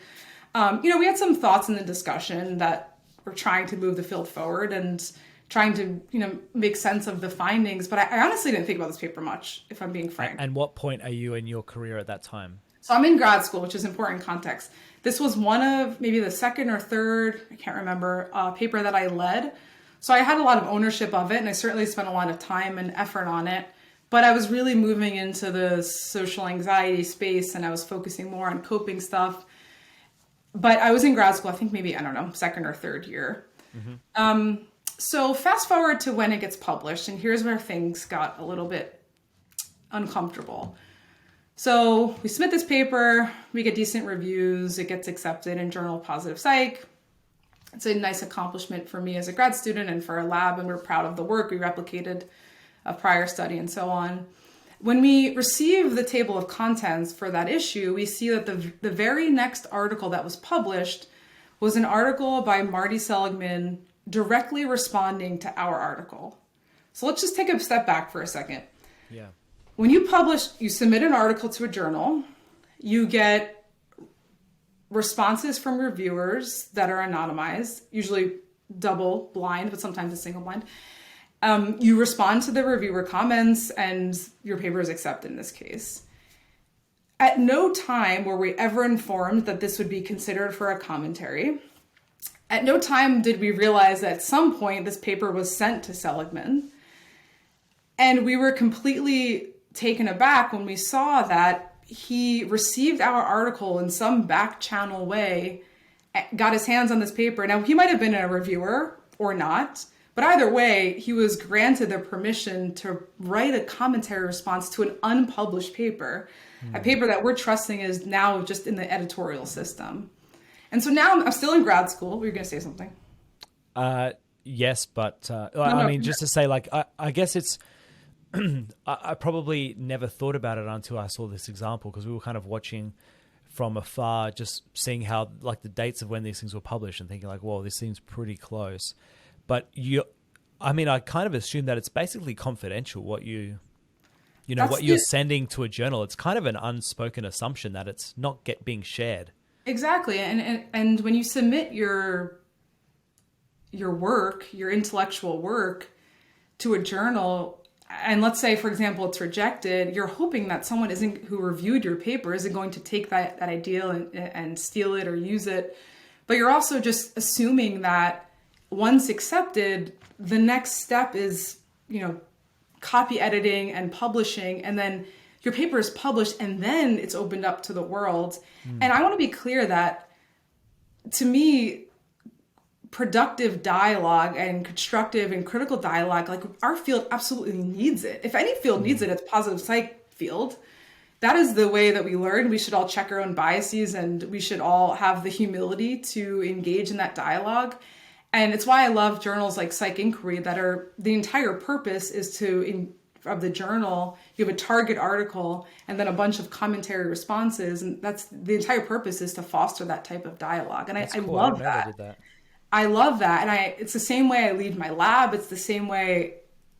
We had some thoughts in the discussion that we're trying to move the field forward and trying to, make sense of the findings. But I honestly didn't think about this paper much, if I'm being frank. And what point are you in your career at that time? So I'm in grad school, which is important context. This was one of maybe the second or third, I can't remember, paper that I led. So I had a lot of ownership of it, and I certainly spent a lot of time and effort on it. But I was really moving into the social anxiety space, and I was focusing more on coping stuff. But I was in grad school, I think maybe, I don't know, second or third year. So fast forward to when it gets published, and here's where things got a little bit uncomfortable. So we submit this paper, we get decent reviews, it gets accepted in Journal of Positive Psych. It's a nice accomplishment for me as a grad student and for our lab, and we're proud of the work. We replicated a prior study and so on. When we receive the table of contents for that issue, we see that the very next article that was published was an article by Marty Seligman directly responding to our article. So let's just take a step back for a second. Yeah. When you submit an article to a journal, you get responses from reviewers that are anonymized, usually double blind, but sometimes a single blind. You respond to the reviewer comments and your paper is accepted in this case. At no time were we ever informed that this would be considered for a commentary. At no time did we realize that at some point this paper was sent to Seligman. And we were completely taken aback when we saw that he received our article in some back channel way, got his hands on this paper. Now, he might have been a reviewer or not, but either way, he was granted the permission to write a commentary response to an unpublished paper, a paper that we're trusting is now just in the editorial system. And so now I'm still in grad school. Were you going to say something? Yes, but I mean, just to say, like, I guess it's, I probably never thought about it until I saw this example, because we were kind of watching from afar, just seeing how, like, the dates of when these things were published and thinking like, whoa, this seems pretty close. But I kind of assume that it's basically confidential what you're sending to a journal. It's kind of an unspoken assumption that it's not being shared. Exactly. And when you submit your work, your intellectual work to a journal, and let's say, for example, it's rejected, you're hoping that someone who reviewed your paper isn't going to take that idea and steal it or use it. But you're also just assuming that once accepted, the next step is, copy editing and publishing, and then your paper is published and then it's opened up to the world. And I want to be clear that, to me, productive dialogue and constructive and critical dialogue, like, our field absolutely needs it. If any field needs it, it's positive psych field. That is the way that we learn. We should all check our own biases, and we should all have the humility to engage in that dialogue. And it's why I love journals like Psych Inquiry the entire purpose is of the journal, you have a target article and then a bunch of commentary responses. And that's the entire purpose, is to foster that type of dialogue. And I love that. I love that. And it's the same way I lead my lab. It's the same way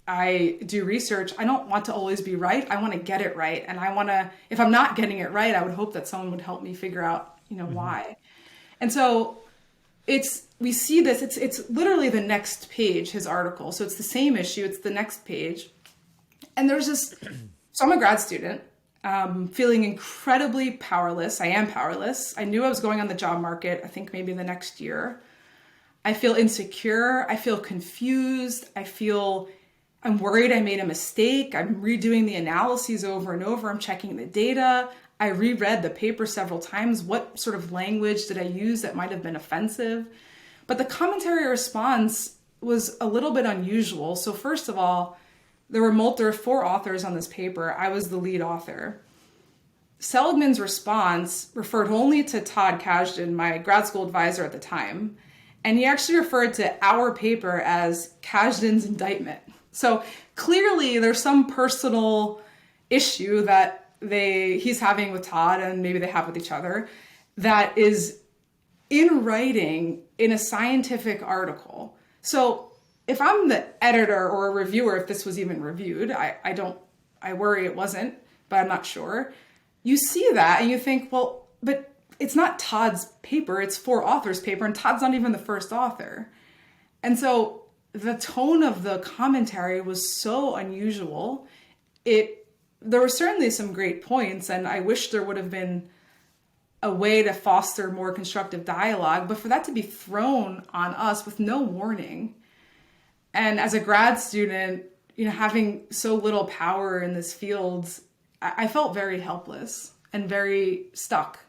I do research. I don't want to always be right. I want to get it right. And if I'm not getting it right, I would hope that someone would help me figure out, why. And so we see this, it's literally the next page, his article. So it's the same issue, it's the next page. And there's this, so I'm a grad student, feeling incredibly powerless. I am powerless. I knew I was going on the job market, I think maybe the next year. I feel insecure. I feel confused. I'm worried I made a mistake. I'm redoing the analyses over and over. I'm checking the data. I reread the paper several times. What sort of language did I use that might have been offensive? But the commentary response was a little bit unusual. So first of all, there were 4 authors on this paper. I was the lead author. Seligman's response referred only to Todd Kazdan, my grad school advisor at the time. And he actually referred to our paper as Kazdan's indictment. So clearly there's some personal issue that he's having with Todd, and maybe they have with each other, that is in writing in a scientific article. So if I'm the editor or a reviewer, if this was even reviewed, I worry it wasn't, but I'm not sure. You see that and you think, well, but it's not Todd's paper, it's 4 authors' paper, and Todd's not even the first author. And so the tone of the commentary was so unusual. There were certainly some great points, and I wish there would have been a way to foster more constructive dialogue, but for that to be thrown on us with no warning. And as a grad student, having so little power in this field, I felt very helpless and very stuck.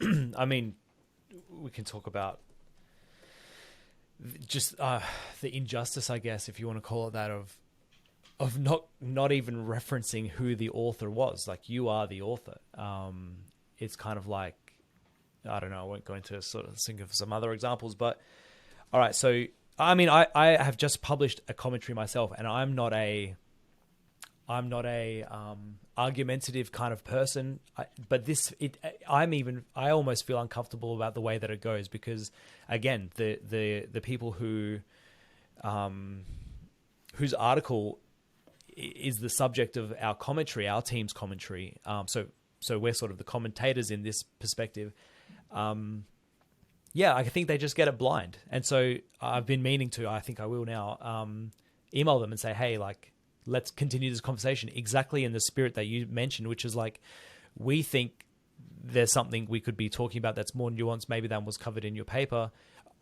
I mean, we can talk about just the injustice, I guess, if you want to call it that, of not even referencing who the author was. Like, you are the author. It's kind of like, I don't know, I won't go into sort of think of some other examples, but all right. So, I mean, I have just published a commentary myself, and I'm not a argumentative kind of person, but I almost feel uncomfortable about the way that it goes, because again, the people whose article is the subject of our commentary, our team's commentary. So we're sort of the commentators in this perspective. I think they just get it blind. And so I've been meaning to, I think I will now, email them and say, hey, like, let's continue this conversation exactly in the spirit that you mentioned, which is like, we think there's something we could be talking about that's more nuanced maybe than was covered in your paper.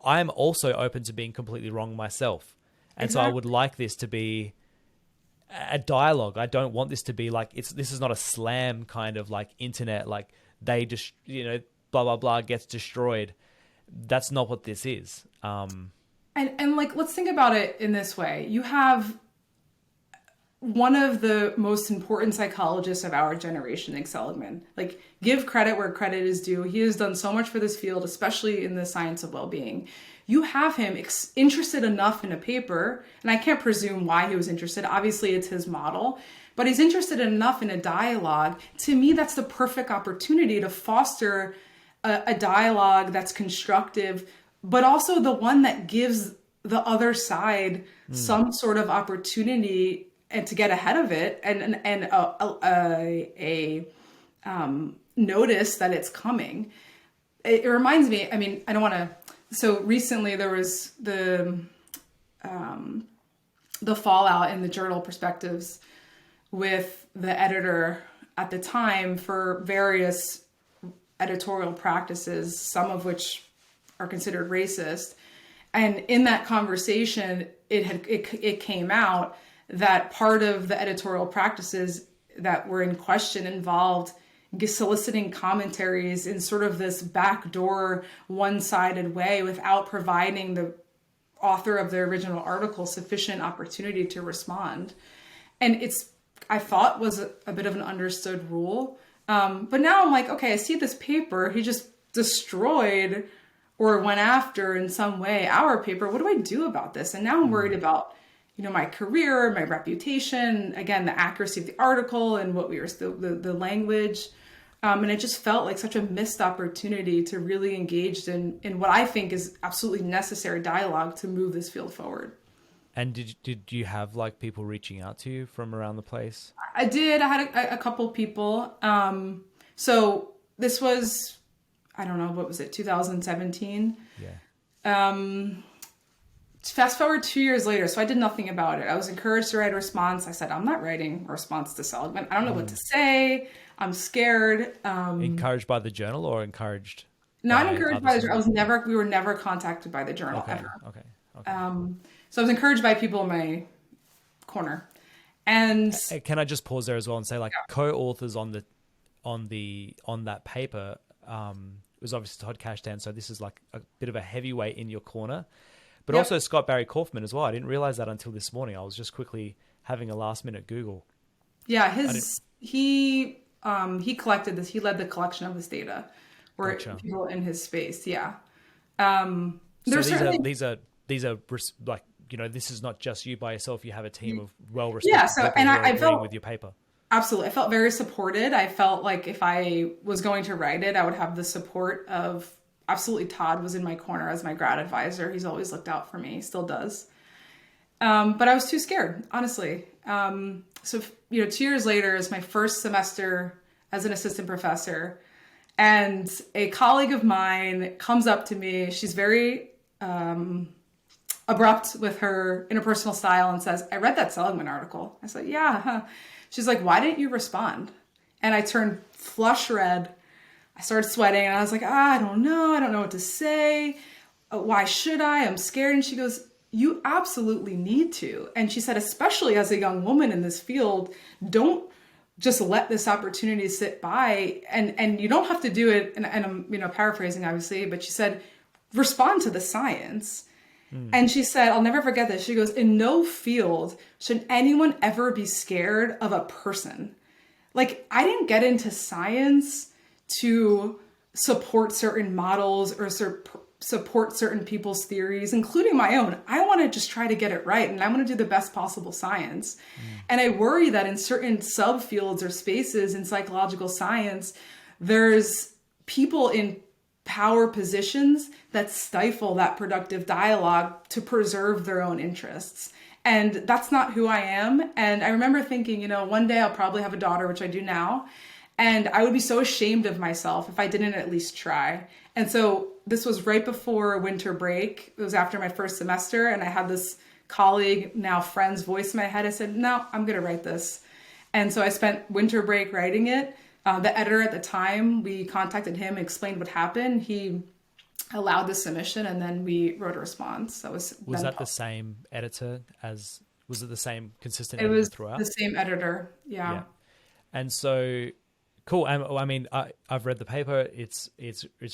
I'm also open to being completely wrong myself. And so I would like this to be a dialogue. I don't want this to be like, this is not a slam kind of like internet, like they just, blah, blah, blah gets destroyed. That's not what this is. And like, let's think about it in this way. You have one of the most important psychologists of our generation, Nick Seligman. Like, give credit where credit is due. He has done so much for this field, especially in the science of well-being. You have him interested enough in a paper, and I can't presume why he was interested. Obviously, it's his model, but he's interested enough in a dialogue. To me, that's the perfect opportunity to foster a dialogue that's constructive, but also the one that gives the other side some sort of opportunity and to get ahead of it and a notice that it's coming. It reminds me, I mean, I don't want to, so recently there was the fallout in the journal Perspectives with the editor at the time for various editorial practices, some of which are considered racist. And in that conversation, it came out that part of the editorial practices that were in question involved soliciting commentaries in sort of this backdoor, one-sided way without providing the author of the original article sufficient opportunity to respond. And I thought was a bit of an understood rule. But now I'm like, okay, I see this paper. He just destroyed or went after in some way our paper. What do I do about this? And now I'm worried about, my career, my reputation, again, the accuracy of the article and what the language. And it just felt like such a missed opportunity to really engage in what I think is absolutely necessary dialogue to move this field forward. And did you have like people reaching out to you from around the place? I did. I had a couple people. So this was, I don't know, what was it, 2017? Yeah. Fast forward 2 years later, so I did nothing about it. I was encouraged to write a response. I said, I'm not writing a response to Seligman. I don't know what to say. I'm scared. Encouraged by the journal or encouraged? Not encouraged by the journal. We were never contacted by the journal ever. Okay. So I was encouraged by people in my corner. And can I just pause there as well and say, like, co-authors on that paper was obviously Todd Kashdan. So this is like a bit of a heavyweight in your corner. But also Scott Barry Kaufman as well. I didn't realize that until this morning. I was just quickly having a last minute Google. Yeah, he collected this. He led the collection of this data, where people in his space. Yeah. So these are like, this is not just you by yourself. You have a team of well-respected people who are agreeing with your paper. Absolutely. I felt very supported. I felt like if I was going to write it, I would have the support of, absolutely, Todd was in my corner as my grad advisor. He's always looked out for me. He still does. But I was too scared, honestly. So 2 years later is my first semester as an assistant professor. And a colleague of mine comes up to me. She's very abrupt with her interpersonal style and says, I read that Seligman article. I said, yeah. Huh. She's like, why didn't you respond? And I turned flush red. I started sweating and I was like, I don't know. I don't know what to say. Why should I? I'm scared. And she goes, you absolutely need to. And she said, especially as a young woman in this field, don't just let this opportunity sit by. And you don't have to do it. And I'm, paraphrasing obviously, but she said, respond to the science. And she said, I'll never forget this. She goes, in no field should anyone ever be scared of a person. Like, I didn't get into science to support certain models or support certain people's theories, including my own. I want to just try to get it right, and I want to do the best possible science. And I worry that in certain subfields or spaces in psychological science, there's people in power positions that stifle that productive dialogue to preserve their own interests. And that's not who I am. And I remember thinking, one day I'll probably have a daughter, which I do now. And I would be so ashamed of myself if I didn't at least try. And so this was right before winter break. It was after my first semester. And I had this colleague, now friend's voice in my head. I said, no, I'm going to write this. And so I spent winter break writing it. The editor at the time, we contacted him, explained what happened. He allowed the submission, and then we wrote a response. Was that the same editor as? Was it the same consistent It editor was throughout? the same editor. Yeah. And so, cool. I mean, I've read the paper. It's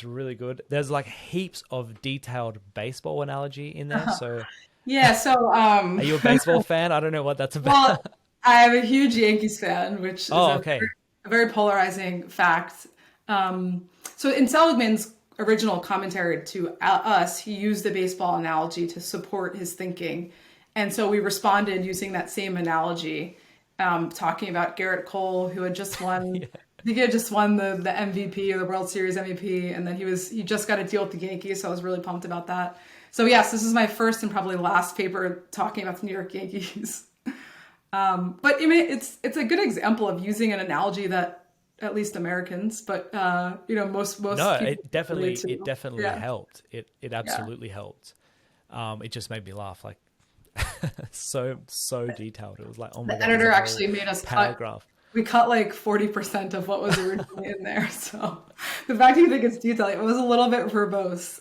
really good. There's like heaps of detailed baseball analogy in there. So yeah. So are you a baseball fan? I don't know what that's about. Well, I'm a huge Yankees fan, which is okay. a very polarizing fact. So in Seligman's original commentary to us, he used the baseball analogy to support his thinking. And so we responded using that same analogy, talking about Garrett Cole, who had just won, I think he had just won the MVP or the World Series MVP. And then he just got a deal with the Yankees. So I was really pumped about that. So yes, this is my first and probably last paper talking about the New York Yankees. But I mean, it's a good example of using an analogy that at least Americans, but most no, people it definitely Yeah. helped. It absolutely helped. It just made me laugh, like so detailed. It was like, oh my The god, editor actually made us paragraph. We cut like 40% of what was originally in there. So the fact you think it's detailed, it was a little bit verbose.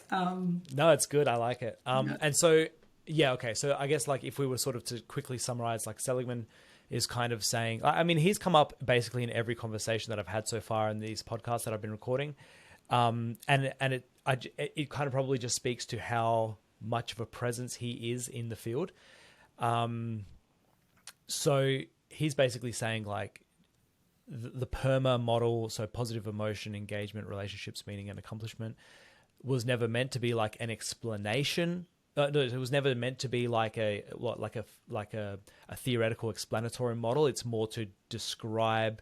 No, it's good. I like it. And so okay. So I guess like if we were sort of to quickly summarize, like Seligman is kind of saying, I mean, he's come up basically in every conversation that I've had so far in these podcasts that I've been recording. And it kind of probably just speaks to how much of a presence he is in the field. So he's basically saying like the PERMA model, so positive emotion, engagement, relationships, meaning, and accomplishment, was never meant to be like an explanation. No, it was never meant to be like a theoretical explanatory model. It's more to describe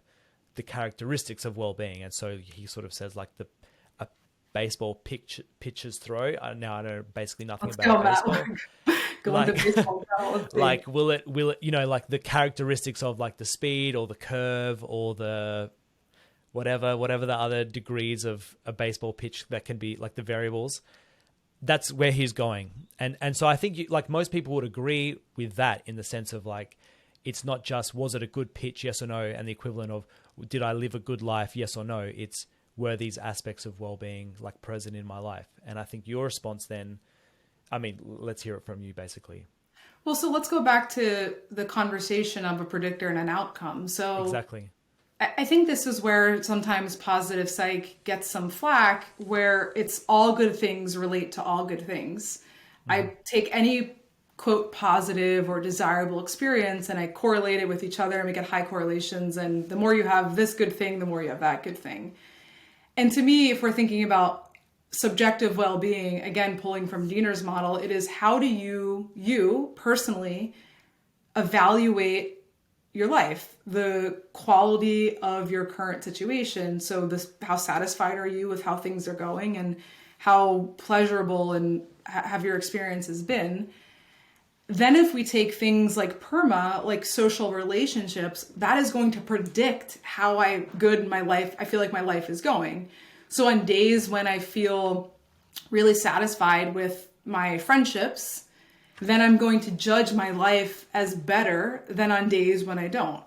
the characteristics of well-being. And so he sort of says like a baseball pitcher's throw. Now I know basically nothing about baseball. Go into baseball. Like will it like the characteristics of like the speed or the curve or the whatever the other degrees of a baseball pitch that can be, like the variables. That's where he's going. And so I think like most people would agree with that, in the sense of like, it's not just, was it a good pitch, yes or no? And the equivalent of, did I live a good life, yes or no? It's, were these aspects of well-being like present in my life? And I think your response then, I mean, let's hear it from you basically. Well, so let's go back to the conversation of a predictor and an outcome. So exactly. I think this is where sometimes positive psych gets some flack, where it's all good things relate to all good things. I take any quote positive or desirable experience and I correlate it with each other, and we get high correlations. And the more you have this good thing, the more you have that good thing. And to me, if we're thinking about subjective well-being, again, pulling from Diener's model, it is, how do you personally evaluate your life, the quality of your current situation. So how satisfied are you with how things are going, and how pleasurable and have your experiences been? Then if we take things like PERMA, like social relationships, that is going to predict how I feel like my life is going. So on days when I feel really satisfied with my friendships, then I'm going to judge my life as better than on days when I don't.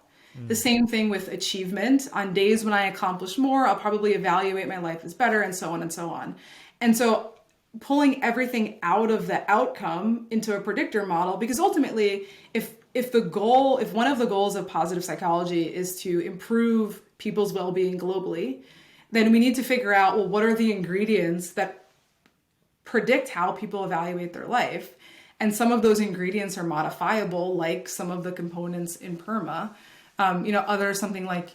The same thing with achievement. On days when I accomplish more, I'll probably evaluate my life as better, and so on and so on. And so pulling everything out of the outcome into a predictor model, because ultimately, if one of the goals of positive psychology is to improve people's well-being globally, then we need to figure out, well, what are the ingredients that predict how people evaluate their life? And some of those ingredients are modifiable, like some of the components in PERMA. Something like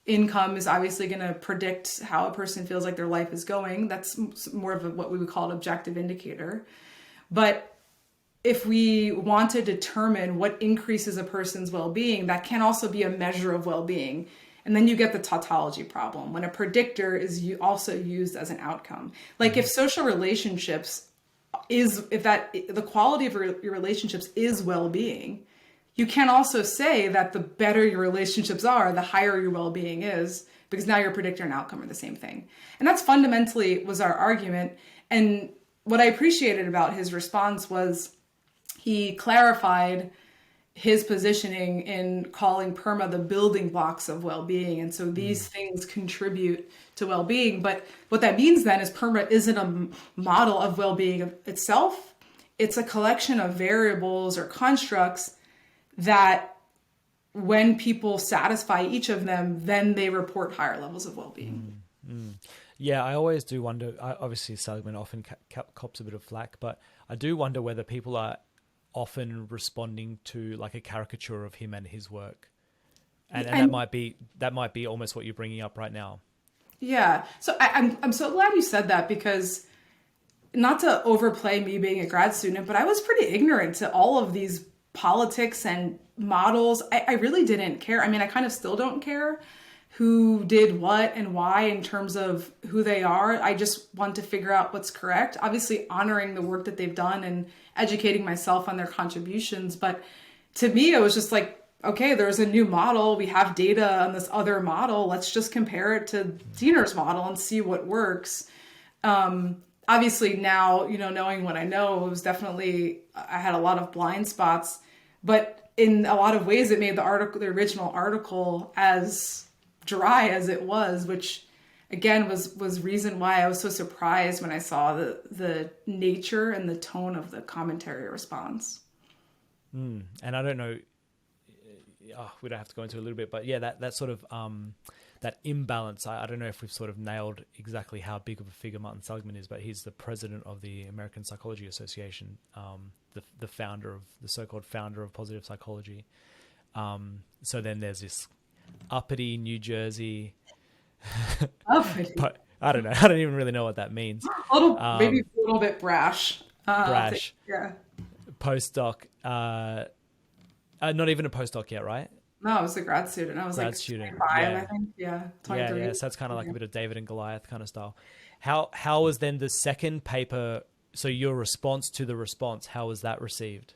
income is obviously going to predict how a person feels like their life is going. That's more of what we would call an objective indicator. But if we want to determine what increases a person's well-being, that can also be a measure of well-being. And then you get the tautology problem when a predictor is also used as an outcome. Like if social relationships the quality of your relationships is well-being, you can also say that the better your relationships are, the higher your well-being is, because now your predictor and outcome are the same thing. And that's fundamentally was our argument. And what I appreciated about his response was he clarified his positioning in calling PERMA the building blocks of well-being. And so these things contribute to well-being. But what that means then is PERMA isn't a model of well-being itself. It's a collection of variables or constructs that when people satisfy each of them, then they report higher levels of well-being. Yeah, I always do wonder, obviously Seligman often cops a bit of flack, but I do wonder whether people are often responding to like a caricature of him and his work. And that might be almost what you're bringing up right now. Yeah. So I'm so glad you said that, because not to overplay me being a grad student, but I was pretty ignorant to all of these politics and models. I really didn't care. I mean, I kind of still don't care who did what and why in terms of who they are. I just want to figure out what's correct, obviously honoring the work that they've done and educating myself on their contributions. But to me, it was just like, okay, there's a new model. We have data on this other model. Let's just compare it to Diener's model and see what works. Obviously now, knowing what I know, it was definitely, I had a lot of blind spots, but in a lot of ways it made the original article as dry as it was, which again was reason why I was so surprised when I saw the nature and the tone of the commentary response. And I don't know, we don't have to go into it a little bit, but yeah, that sort of that imbalance. I don't know if we've sort of nailed exactly how big of a figure Martin Seligman is, but he's the president of the American Psychology Association, the founder of the so-called founder of positive psychology. So then there's this uppity New Jersey. But I don't know. I don't even really know what that means. Maybe a little bit brash. Brash. Yeah. Postdoc. Not even a postdoc yet, right? No, I was a grad student. I was grad like student. 25, Yeah. I think. Yeah, 23. Yeah. So that's kind of like a bit of David and Goliath kind of style. How was then the second paper? So your response to the response, how was that received?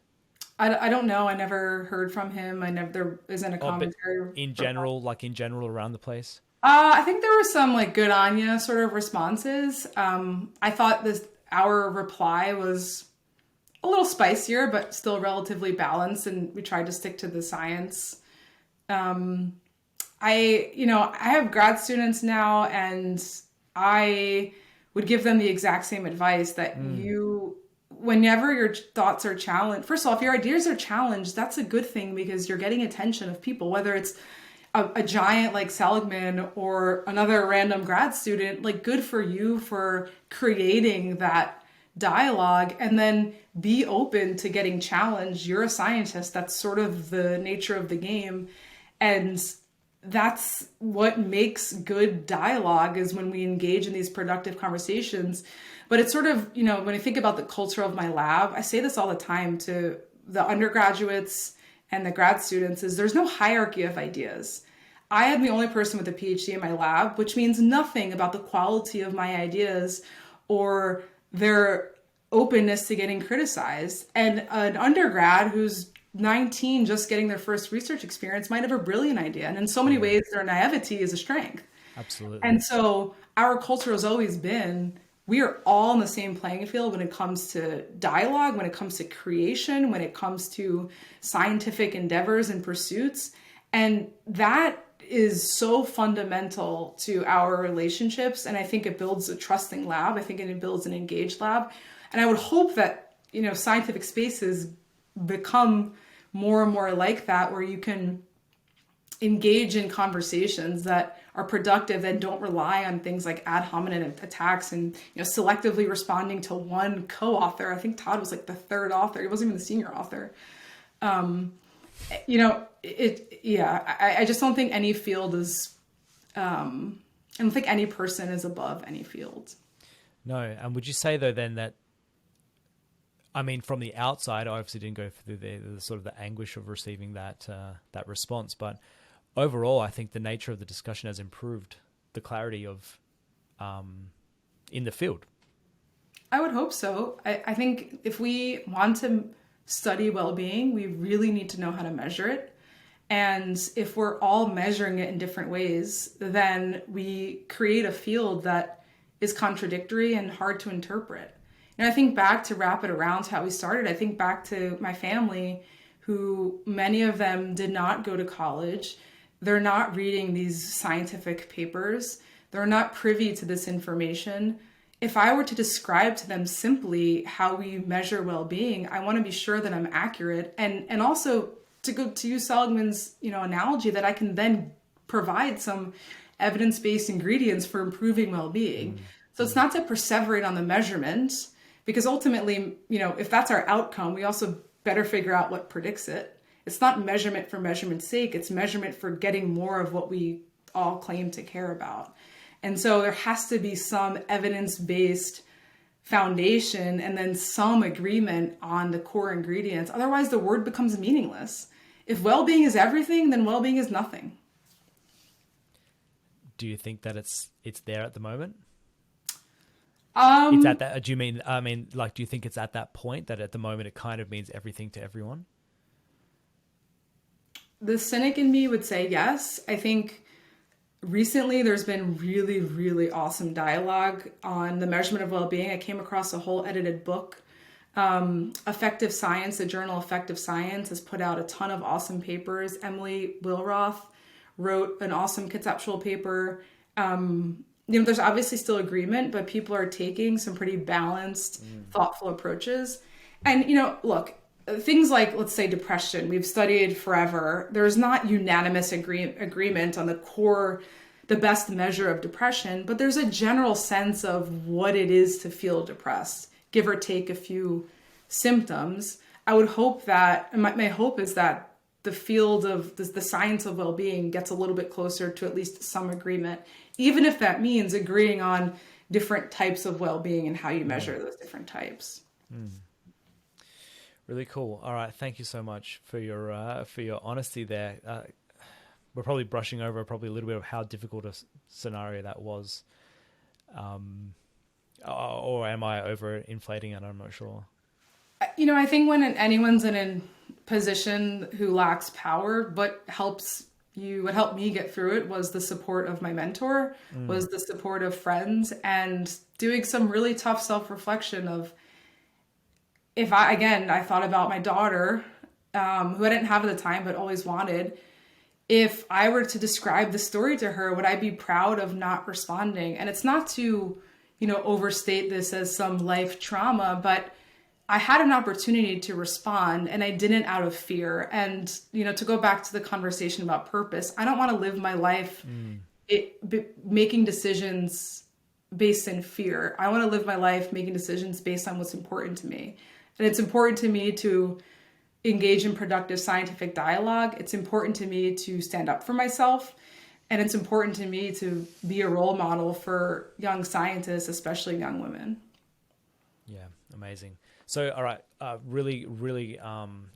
I don't know. I never heard from him. There isn't a commentary. In general around the place? I think there were some like good on ya sort of responses. I thought our reply was a little spicier, but still relatively balanced, and we tried to stick to the science. I have grad students now, and I would give them the exact same advice that whenever your thoughts are challenged, first of all, if your ideas are challenged, that's a good thing, because you're getting attention of people, whether it's a giant like Seligman or another random grad student. Like, good for you for creating that dialogue, and then be open to getting challenged. You're a scientist. That's sort of the nature of the game. And that's what makes good dialogue, is when we engage in these productive conversations. But it's sort of, when I think about the culture of my lab, I say this all the time to the undergraduates and the grad students, is there's no hierarchy of ideas. I am the only person with a PhD in my lab, which means nothing about the quality of my ideas or their openness to getting criticized. And an undergrad who's 19, just getting their first research experience, might have a brilliant idea. And in so many ways, their naivety is a strength. Absolutely. And so our culture has always been, we are all on the same playing field when it comes to dialogue, when it comes to creation, when it comes to scientific endeavors and pursuits. And that is so fundamental to our relationships. And I think it builds a trusting lab. I think it builds an engaged lab. And I would hope that, scientific spaces become more and more like that, where you can engage in conversations that are productive and don't rely on things like ad hominem attacks and selectively responding to one co-author. I think Todd was like the third author. He wasn't even the senior author. I just don't think any field is, I don't think any person is above any field. No. And would you say though then that, I mean, from the outside, I obviously didn't go through the sort of the anguish of receiving that response, but overall, I think the nature of the discussion has improved the clarity of in the field. I would hope so. I think if we want to study well-being, we really need to know how to measure it. And if we're all measuring it in different ways, then we create a field that is contradictory and hard to interpret. And I think back to wrap it around to how we started, I think back to my family, who many of them did not go to college. They're not reading these scientific papers. They're not privy to this information. If I were to describe to them simply how we measure well-being, I want to be sure that I'm accurate. And also to go to use Seligman's, analogy, that I can then provide some evidence-based ingredients for improving well-being. So it's not to perseverate on the measurement, because ultimately, if that's our outcome, we also better figure out what predicts it. It's not measurement for measurement's sake. It's measurement for getting more of what we all claim to care about. And so there has to be some evidence-based foundation and then some agreement on the core ingredients. Otherwise, the word becomes meaningless. If well-being is everything, then well-being is nothing. Do you think that it's there at the moment? Um, It's at that. Do you mean? I mean, like, do you think it's at that point that at the moment it kind of means everything to everyone? The cynic in me would say yes. I think recently there's been really, really awesome dialogue on the measurement of well-being. I came across a whole edited book. Effective Science, the journal Effective Science, has put out a ton of awesome papers. Emily Wilroth wrote an awesome conceptual paper. There's obviously still agreement, but people are taking some pretty balanced, thoughtful approaches. And, look, things like, let's say, depression, we've studied forever. There's not unanimous agreement on the best measure of depression, but there's a general sense of what it is to feel depressed, give or take a few symptoms. I would hope that, my hope is that the field of the science of well-being gets a little bit closer to at least some agreement, even if that means agreeing on different types of well-being and how you measure those different types. Really cool. All right, thank you so much for your honesty there. We're probably brushing over probably a little bit of how difficult a scenario that was, or am I overinflating it? I'm not sure. I think when anyone's in a position who lacks power, what helped me get through it was the support of my mentor, was the support of friends, and doing some really tough self-reflection of, I thought about my daughter, who I didn't have at the time, but always wanted. If I were to describe the story to her, would I be proud of not responding? And it's not to, overstate this as some life trauma, but I had an opportunity to respond and I didn't out of fear. And, to go back to the conversation about purpose, I don't want to live my life making decisions based in fear. I want to live my life making decisions based on what's important to me. And it's important to me to engage in productive scientific dialogue. It's important to me to stand up for myself. And it's important to me to be a role model for young scientists, especially young women. Yeah, amazing. So, all right, really, really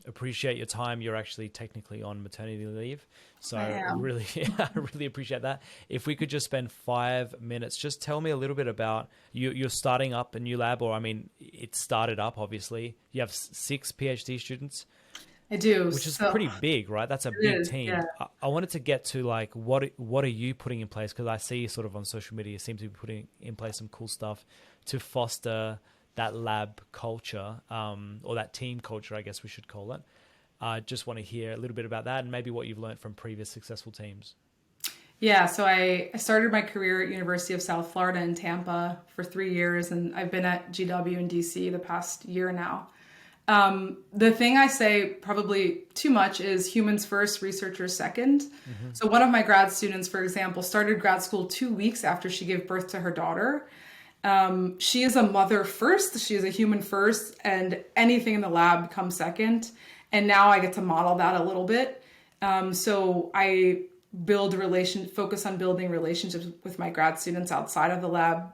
appreciate your time. You're actually technically on maternity leave. So really, really appreciate that. If we could just spend 5 minutes, just tell me a little bit about you're starting up a new lab, or I mean, it started up, obviously. You have 6 PhD students. I do. Which is pretty big, right? That's a big team. Yeah. I wanted to get to like, what are you putting in place? Because I see sort of on social media, you seem to be putting in place some cool stuff to foster that lab culture, or that team culture, I guess we should call it. I just want to hear a little bit about that and maybe what you've learned from previous successful teams. Yeah, so I started my career at University of South Florida in Tampa for 3 years, and I've been at GW in DC the past year now. The thing I say probably too much is humans first, researchers second. Mm-hmm. So one of my grad students, for example, started grad school 2 weeks after she gave birth to her daughter. She is a mother first, she is a human first, and anything in the lab comes second. And now I get to model that a little bit. So I focus on building relationships with my grad students outside of the lab,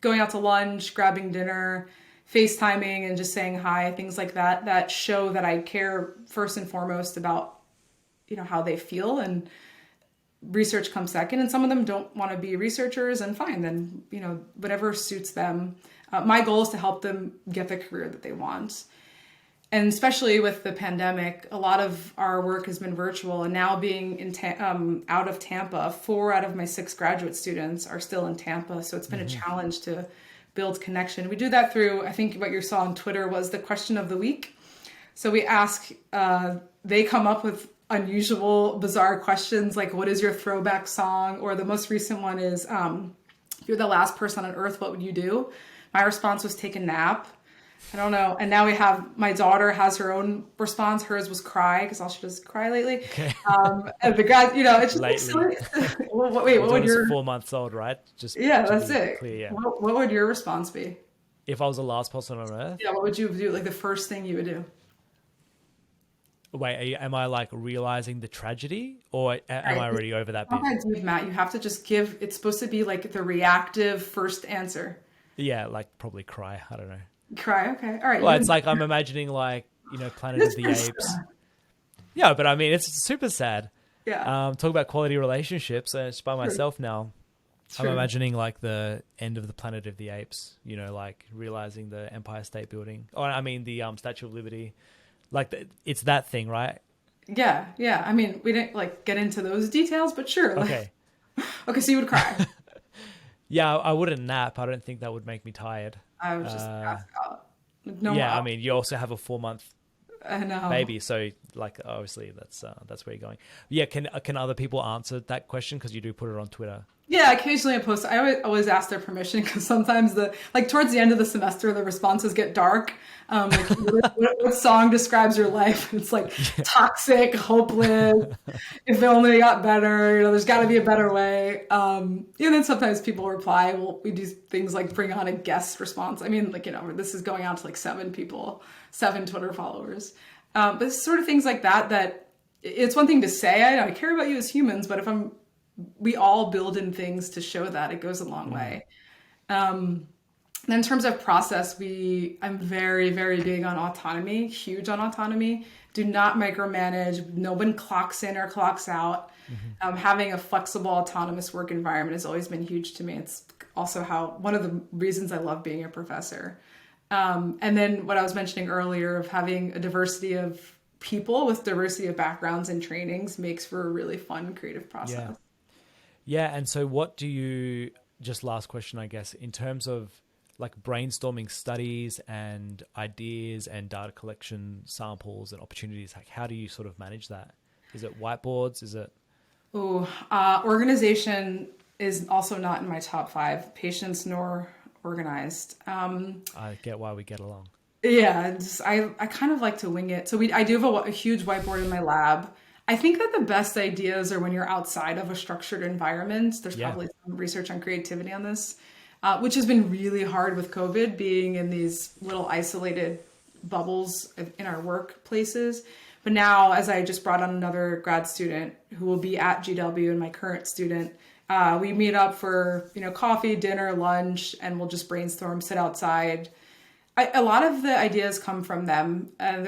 going out to lunch, grabbing dinner, FaceTiming and just saying hi, things like that, that show that I care first and foremost about, how they feel, and research comes second. And some of them don't want to be researchers, and fine, then, whatever suits them. My goal is to help them get the career that they want. And especially with the pandemic, a lot of our work has been virtual, and now being out of Tampa, 4 out of my 6 graduate students are still in Tampa. So it's been a challenge to build connection. We do that through, I think what you saw on Twitter was the question of the week. So we ask, they come up with unusual, bizarre questions like, what is your throwback song? Or the most recent one is, if you're the last person on earth, what would you do? My response was take a nap. I don't know. And now my daughter has her own response. Hers was cry, because all she does is cry lately. Okay. And the guy, it's just silly. Wait, what would your 4 months old, right? That's it. Clear, yeah. What would your response be? If I was the last person on earth? Yeah, what would you do? Like the first thing you would do? Wait, am I like realizing the tragedy, or am I already over that bit? Matt, you have to just give, it's supposed to be like the reactive first answer. Yeah, like probably cry. I don't know. Cry, okay. All right. Well, it's like I'm imagining like, Planet of the Apes. Yeah, but I mean, it's super sad. Yeah. Talk about quality relationships. It's by myself now. True. I'm imagining like the end of the Planet of the Apes, like realizing the Empire State Building. Or I mean, the Statue of Liberty. Like it's that thing, right? Yeah. I mean, we didn't like get into those details, but sure. Okay. Okay, so you would cry. Yeah, I wouldn't nap. I don't think that would make me tired. I would just pass out. I mean, you also have a 4-month I know. baby, so like obviously that's where you're going. Yeah, can other people answer that question, because you do put it on Twitter? Yeah, occasionally I post. I always ask their permission, because sometimes towards the end of the semester the responses get dark. Like what song describes your life? It's like toxic, hopeless. If it only got better, there's got to be a better way. And then sometimes people reply. Well, we do things like bring on a guest response. I mean, this is going out to like 7 people, 7 Twitter followers. But it's sort of things like that it's one thing to say, I care about you as humans, but we all build in things to show that it goes a long way. And in terms of process, I'm very, very big on autonomy, huge on autonomy. Do not micromanage. No one clocks in or clocks out. Having a flexible, autonomous work environment has always been huge to me. It's also one of the reasons I love being a professor. And then what I was mentioning earlier of having a diversity of people with diversity of backgrounds and trainings makes for a really fun, creative process. Yeah. And so what do you, just last question, I guess, in terms of like brainstorming studies and ideas and data collection samples and opportunities, like how do you sort of manage that? Is it whiteboards? Is it? Organization is also not in my top 5, patience nor organized. I get why we get along. Yeah, I kind of like to wing it. So I do have a huge whiteboard in my lab. I think that the best ideas are when you're outside of a structured environment. There's probably some research on creativity on this, which has been really hard with COVID, being in these little isolated bubbles in our workplaces. But now, as I just brought on another grad student who will be at GW and my current student, we meet up for coffee, dinner, lunch, and we'll just brainstorm, sit outside. A lot of the ideas come from them, and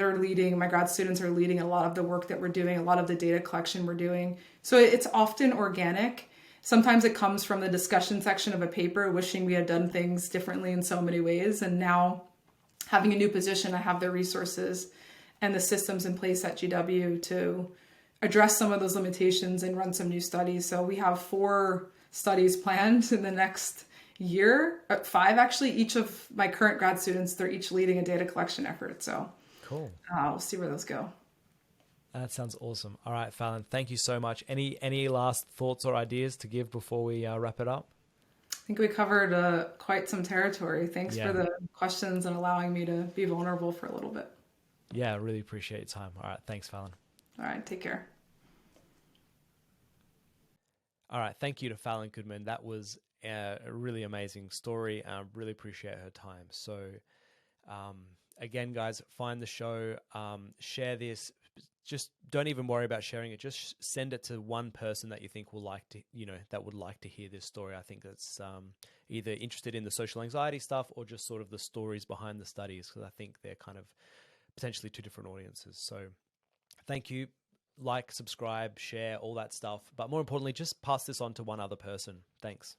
my grad students are leading a lot of the work that we're doing, a lot of the data collection we're doing. So it's often organic. Sometimes it comes from the discussion section of a paper, wishing we had done things differently in so many ways. And now, having a new position, I have the resources and the systems in place at GW to address some of those limitations and run some new studies. So we have 4 studies planned in the next year, 5 actually. Each of my current grad students, they're each leading a data collection effort. So cool. We'll see where those go. That sounds awesome. All right, Fallon, thank you so much. Any last thoughts or ideas to give before we wrap it up? I think we covered quite some territory. Thanks for Yeah. the questions and allowing me to be vulnerable for a little bit. Yeah, I really appreciate your time. All right, thanks, Fallon. All right, take care. All right, thank you to Fallon Goodman. That was a really amazing story. I really appreciate her time. So, again, guys, find the show, share this. Just don't even worry about sharing it. Just send it to one person that you think will like to, that would like to hear this story. I think that's either interested in the social anxiety stuff or just sort of the stories behind the studies, because I think they're kind of potentially two different audiences. So thank you. Like, subscribe, share, all that stuff. But more importantly, just pass this on to one other person. Thanks.